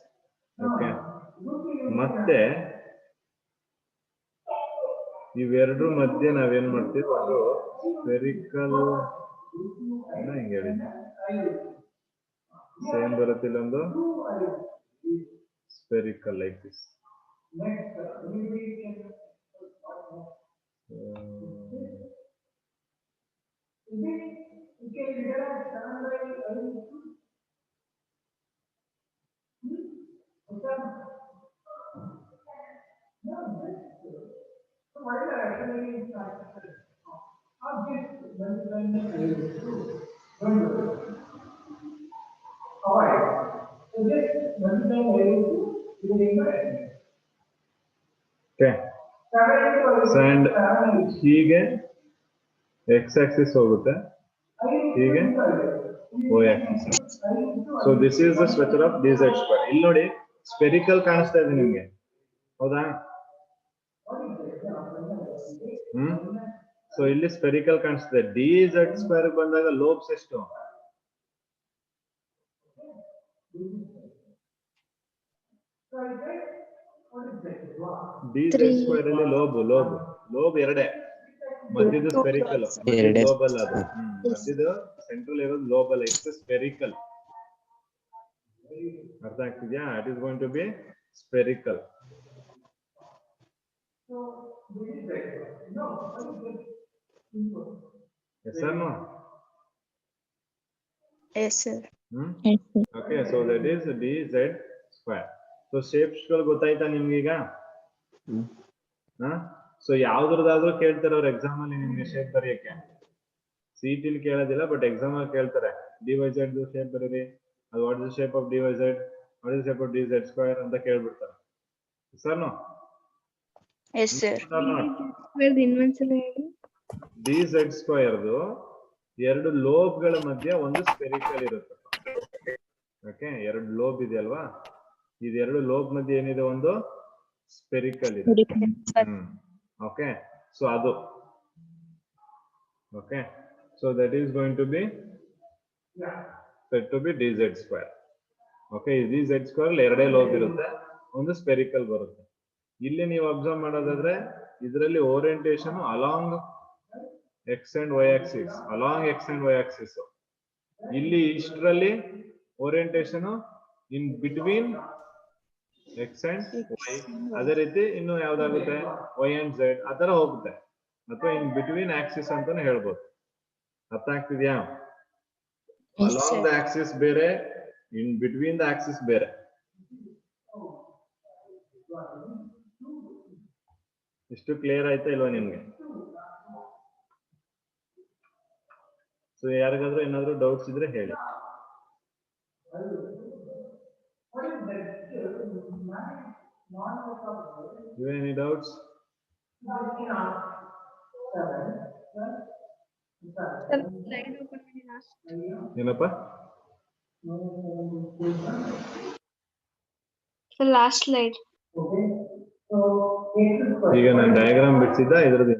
Speaker 1: Okay, ಮತ್ತೆ ಇವೆರಡು ಮಧ್ಯೆ ನಾವೇನ್ ಮಾಡ್ತೀವಿ, ಒಂದು ಸ್ಪೆರಿಕಲ್ ಹಿಂಗೆ ಹೇಳಿದ್ವಿ, ಸೇಮ್ ಬರುತ್ತಿಲ್ಲ, ಒಂದು ಸ್ಪೆರಿಕಲ್ ಲೈಕ್ ದಿಸ್. ಅಂಡ್ ಹೀಗೆ ಎಕ್ಸ್ ಆಕ್ಸಿಸ್ ಹೋಗುತ್ತೆ, ಹೀಗೆ ಓ axis. So this is the structure of D Z square. ಇಲ್ಲಿ ನೋಡಿ ಸ್ಪೆರಿಕಲ್ ಕಾಣಿಸ್ತಾ ಇದೆ ನಿಮ್ಗೆ, ಹೌದಾ? ಸೊ ಇಲ್ಲಿ ಸ್ಪೆರಿಕಲ್ ಕಾಣಿಸ್ತದೆ. ಡಿ ಝೆಡ್ ಸ್ಕ್ವೇರ್ ಬಂದಾಗ ಲೋಬ್ಸ್ ಎಷ್ಟು? D
Speaker 2: Three.
Speaker 1: ಸ್ಕ್ವೇರ್ ಅಲ್ಲಿ ಲೋಬ್ ಎರಡೇ, ಮಧ್ಯದ
Speaker 2: Two
Speaker 1: ಸ್ಪೆರಿಕಲ್,
Speaker 2: lobes.
Speaker 1: ಮಧ್ಯದ ಲೋಬ್ ಅಲ್ಲ ಅದು. ಮಧ್ಯದ ಸೆಂಟ್ರಲ್ ಇರೋದು ಲೋಬ್ ಅಲ್ಲ, ಇಟ್ಸ್ ಸ್ಪೆರಿಕಲ್. ಅರ್ಥ ಆಗ್ತಿದ್ಯಾ? It is going to be spherical. Yes or no?
Speaker 2: Yes, sir.
Speaker 1: Okay, so that is dz square. So shapes ಗಳು ಗೊತ್ತಾಯ್ತಾ ನಿಮ್ಗೀಗ? ಸೊ ಯಾವ್ದ್ರದಾದ್ರೂ ಕೇಳ್ತಾರೆ ಅವ್ರ ಎಕ್ಸಾಮ್ ಅಲ್ಲಿ ನಿಮ್ಗೆ ಶೇಪ್ ಬರೆಯಕ್ಕೆ. ಸಿಟಿಲಿ ಕೇಳೋದಿಲ್ಲ, ಬಟ್ ಎಕ್ಸಾಮ್ ಅಲ್ಲಿ ಕೇಳ್ತಾರೆ dy z ಶೇಪ್ ಬರೀರಿ, ಅದು what is the shape of dy z, what is the shape of dz square ಅಂತ ಕೇಳ್ಬಿಡ್ತಾರೆ. Sir no?
Speaker 2: Yes, sir.
Speaker 1: dz ಸ್ಕ್ವೇರ್ದು ಎರಡು ಲೋಬ್ಗಳ ಮಧ್ಯ ಒಂದು ಸ್ಪೆರಿಕಲ್ ಇರುತ್ತೆ. ಓಕೆ, ಎರಡು ಲೋಬ್ ಇದೆ ಅಲ್ವಾ, ಇದೆರಡು ಲೋಬ್ ಮಧ್ಯೆ ಏನಿದೆ, ಒಂದು ಸ್ಪೆರಿಕಲ್ ಇದೆ. ಓಕೆ, ಸೊ ಅದು. Okay, so that is going to be set to be dz square. Okay, ಈ dz ಸ್ಕ್ವೇರ್ ಎರಡೇ ಲೋಬ್ ಇರುತ್ತೆ, ಒಂದು ಸ್ಪೆರಿಕಲ್ ಬರುತ್ತೆ. ಇಲ್ಲಿ ನೀವು ಅಬ್ಸರ್ವ್ ಮಾಡೋದಾದ್ರೆ ಇದರಲ್ಲಿ orientation along x and y axis, along x and y axis. ಇಲ್ಲಿ ಇಷ್ಟರಲ್ಲಿ orientation in between x and y. ಅದೇ ರೀತಿ ಇನ್ನು ಯಾವ್ದಾಗುತ್ತೆ y and z ಆ ತರ ಹೋಗುತ್ತೆ, ಅಥವಾ ಇನ್ ಬಿಟ್ವೀನ್ ಆಕ್ಸಿಸ್ ಅಂತಾನೆ ಹೇಳ್ಬೋದು. ಅರ್ಥ ಆಗ್ತಿದ್ಯಾ? ಅಲಾಂಗ್ ದ ಆಕ್ಸಿಸ್ ಬೇರೆ, ಇನ್ ಬಿಟ್ವೀನ್ ದ ಆಕ್ಸಿಸ್ ಬೇರೆ. ಇಷ್ಟು ಕ್ಲಿಯರ್ ಆಯ್ತಾ ಇಲ್ವಾ ನಿಮ್ಗೆ? ಸೊ ಯಾರಿಗಾದ್ರೂ ಏನಾದ್ರು ಡೌಟ್ಸ್ ಇದ್ರೆ ಹೇಳಿ. Any doubts? ಏನಪ್ಪ?
Speaker 3: Last slide.
Speaker 1: ಈಗ ನಾನು ಡಯಾಗ್ರಾಮ್ ಬಿಡಿಸಿದ್ದ ಇದ್ರದ್ದು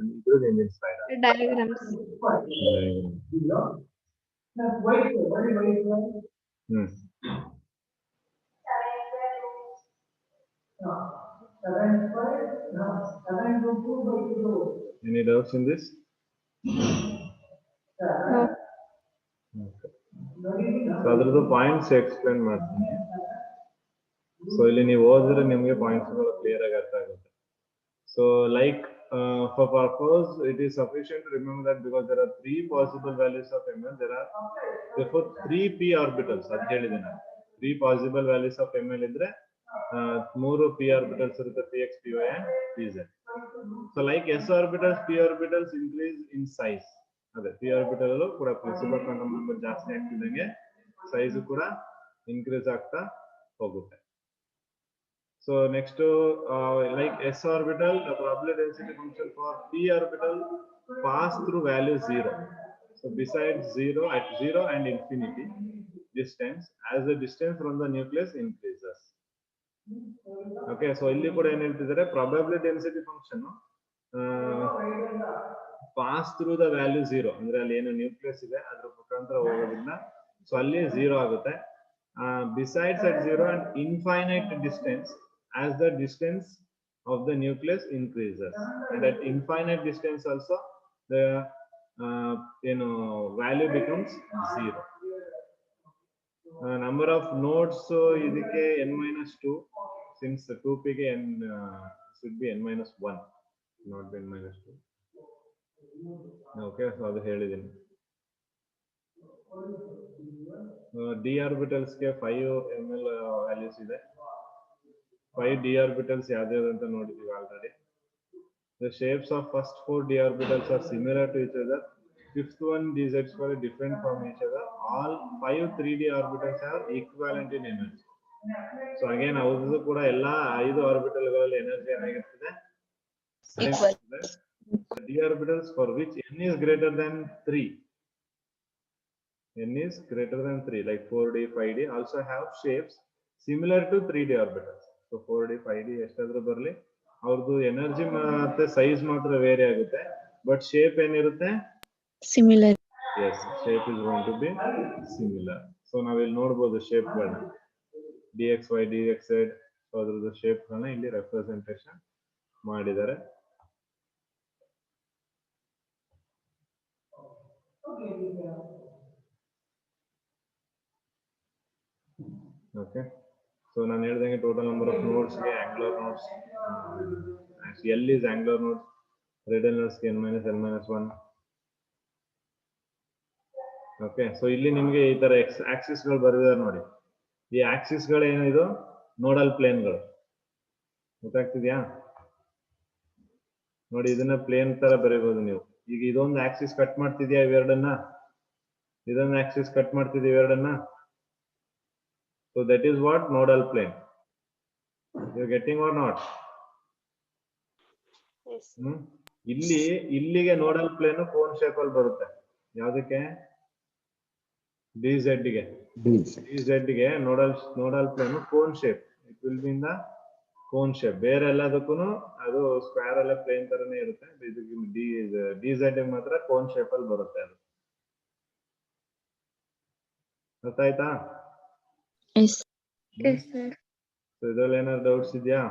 Speaker 1: ಎಂದಿನ slide?
Speaker 3: Diagrams.
Speaker 1: Any doubts in this?
Speaker 3: No.
Speaker 1: Okay. So ಅದ್ರದ್ದು ಪಾಯಿಂಟ್ಸ್ ಎಕ್ಸ್ಪ್ಲೇನ್ ಮಾಡ್ತೀನಿ. ಸೊ ಇಲ್ಲಿ ನೀವು ಓದಿದ್ರೆ ನಿಮಗೆ ಪಾಯಿಂಟ್ಸ್ ಗಳು ಕ್ಲಿಯರ್ ಆಗಿ ಅರ್ಥ ಆಗುತ್ತೆ. So like for purpose it is sufficient to remember that because there are three possible values of ml, there are therefore 3 p orbitals. ಅದು ಹೇಳಿದೆ ನಾನು, 3 possible values of ml ಇದ್ರೆ 3 p orbitals ಇರುತ್ತೆ, px, py and pz. So like s orbitals, p orbitals increase in size. ಅದೇ p orbital ಕೂಡ principal quantum number ಜಾಸ್ತಿ ಆಗ್ತಿದ್ದಂಗೆ size ಕೂಡ increase ಆಗ್ತಾ ಹೋಗುತ್ತೆ. So next like s orbital, the probability density function for p orbital pass through value 0. So besides 0, at 0 and infinity distance, as the distance from the nucleus increases. Okay, so ಇಲ್ಲಿ ಕೂಡ ಏನು ಹೇಳ್ತಿದ್ದಾರೆ, probability density function pass through the value 0 ಅಂದ್ರೆ ಅಲ್ಲಿ ಏನು nucleus ಇದೆ ಅದ್ರ ಮುಖಾಂತರ ಹೋಗೋದ್ರಿಂದ ಸೊ ಅಲ್ಲಿ 0 ಆಗುತ್ತೆ. Besides at 0 and infinite distance, as the distance of the nucleus increases, and at infinite distance also the value becomes 0. Number of nodes idike n-2, since 2p ge n should be n-1, not n-2. Okay, so adu helidini. D orbitals ಗೆ 5 ml values ಇದೆ. 5 d orbitals ಯಾವ್ಯಾವ್ದು ಅಂತ ನೋಡಿದೀವಿ already. The shapes of first 4 d orbitals are similar to each other. Fifth one dz square different from each other. All 5 3d orbitals are equivalent in energy. So again ಅವ್ರದ್ದು ಕೂಡ ಎಲ್ಲಾ 5 orbital ಗಳಲ್ಲಿ energy ಏನಾಗಿರ್ತದೆ,
Speaker 2: Equal.
Speaker 1: d orbitals for which n is greater than 3. N is greater than 3, like 4d 5d also have shapes similar to 3d orbitals. So 4d 5d ಎಷ್ಟಾದ್ರೂ ಬರಲಿ, ಅವ್ರದ್ದು energy ಮತ್ತೆ size ಮಾತ್ರ very ಆಗುತ್ತೆ, but shape ಏನಿರುತ್ತೆ
Speaker 2: Similar.
Speaker 1: yes, shape is going to be similar. So ನಾವಿಲ್ಲಿ ನೋಡಬಹುದು shape ಗಳನ್ನ dxy dxz. ಸೊ ಅದ್ರದ್ದು ಶೇಪ್ ಗಳನ್ನ ಇಲ್ಲಿ ರೆಪ್ರೆಸೆಂಟೇಷನ್ ಮಾಡಿದ್ದಾರೆ. ಓಕೆ, ಸೊ ನಾನು ಹೇಳ್ದಂಗೆ ಟೋಟಲ್ ನಂಬರ್ ಆಫ್ ನೋಡ್ಸ್ ಗೆ angular notes L is angular notes, radial notes ಗೆ n - l - 1. ಓಕೆ, ಸೊ ಇಲ್ಲಿ ನಿಮ್ಗೆ ಈ ತರ ಆಕ್ಸಿಸ್ ಗಳು ಬರೆದಿದ್ದಾರೆ ನೋಡಿ. ಈ ಆಕ್ಸಿಸ್ ಗಳು ಏನಿದು ನೋಡಲ್ ಪ್ಲೇನ್ ಗಳು, ಗೊತ್ತಾಗ್ತಿದ್ಯಾ ನೋಡಿ. ಇದನ್ನ ಪ್ಲೇನ್ ತರ ಬರೀಬಹುದು ನೀವು. ಈಗ ಇದೊಂದು ಆಕ್ಸಿಸ್ ಕಟ್ ಮಾಡ್ತಿದ್ಯಾ ಇವೆರಡನ್ನ, ಇದೊಂದು ಆಕ್ಸಿಸ್ ಕಟ್ ಮಾಡ್ತಿದ್ಯಾ ಇವೆರಡನ್ನ. So that is what nodal plane. You getting or not? ಇಲ್ಲಿಗೆ ನೋಡಲ್ ಪ್ಲೇನ್ ಕೋನ್ ಶೇಪ್ ಅಲ್ಲಿ ಬರುತ್ತೆ. ಯಾವ್ದಕ್ಕೆ? DZ ಗೆ. DZ ಗೆ nodal plane cone shape. It will be in the cone shape. ಬೇರೆ ಎಲ್ಲದಕ್ಕೂ ಅದು ಸ್ಕ್ವೇರ್ ಅಲ್ಲ ಪ್ಲೇನ್ ತರನೇ ಇರುತ್ತೆ. DZ ಮಾತ್ರ ಕೋನ್ ಶೇಪ್ ಅಲ್ಲಿ ಬರುತ್ತೆ. ಅದು ಗೊತ್ತಾಯ್ತಾ?
Speaker 2: Yes.
Speaker 3: Yes, sir.
Speaker 1: ಸೊ ಇದ್ರಲ್ಲಿ ಏನಾದ್ರು ಡೌಟ್ಸ್ ಇದೆಯಾ?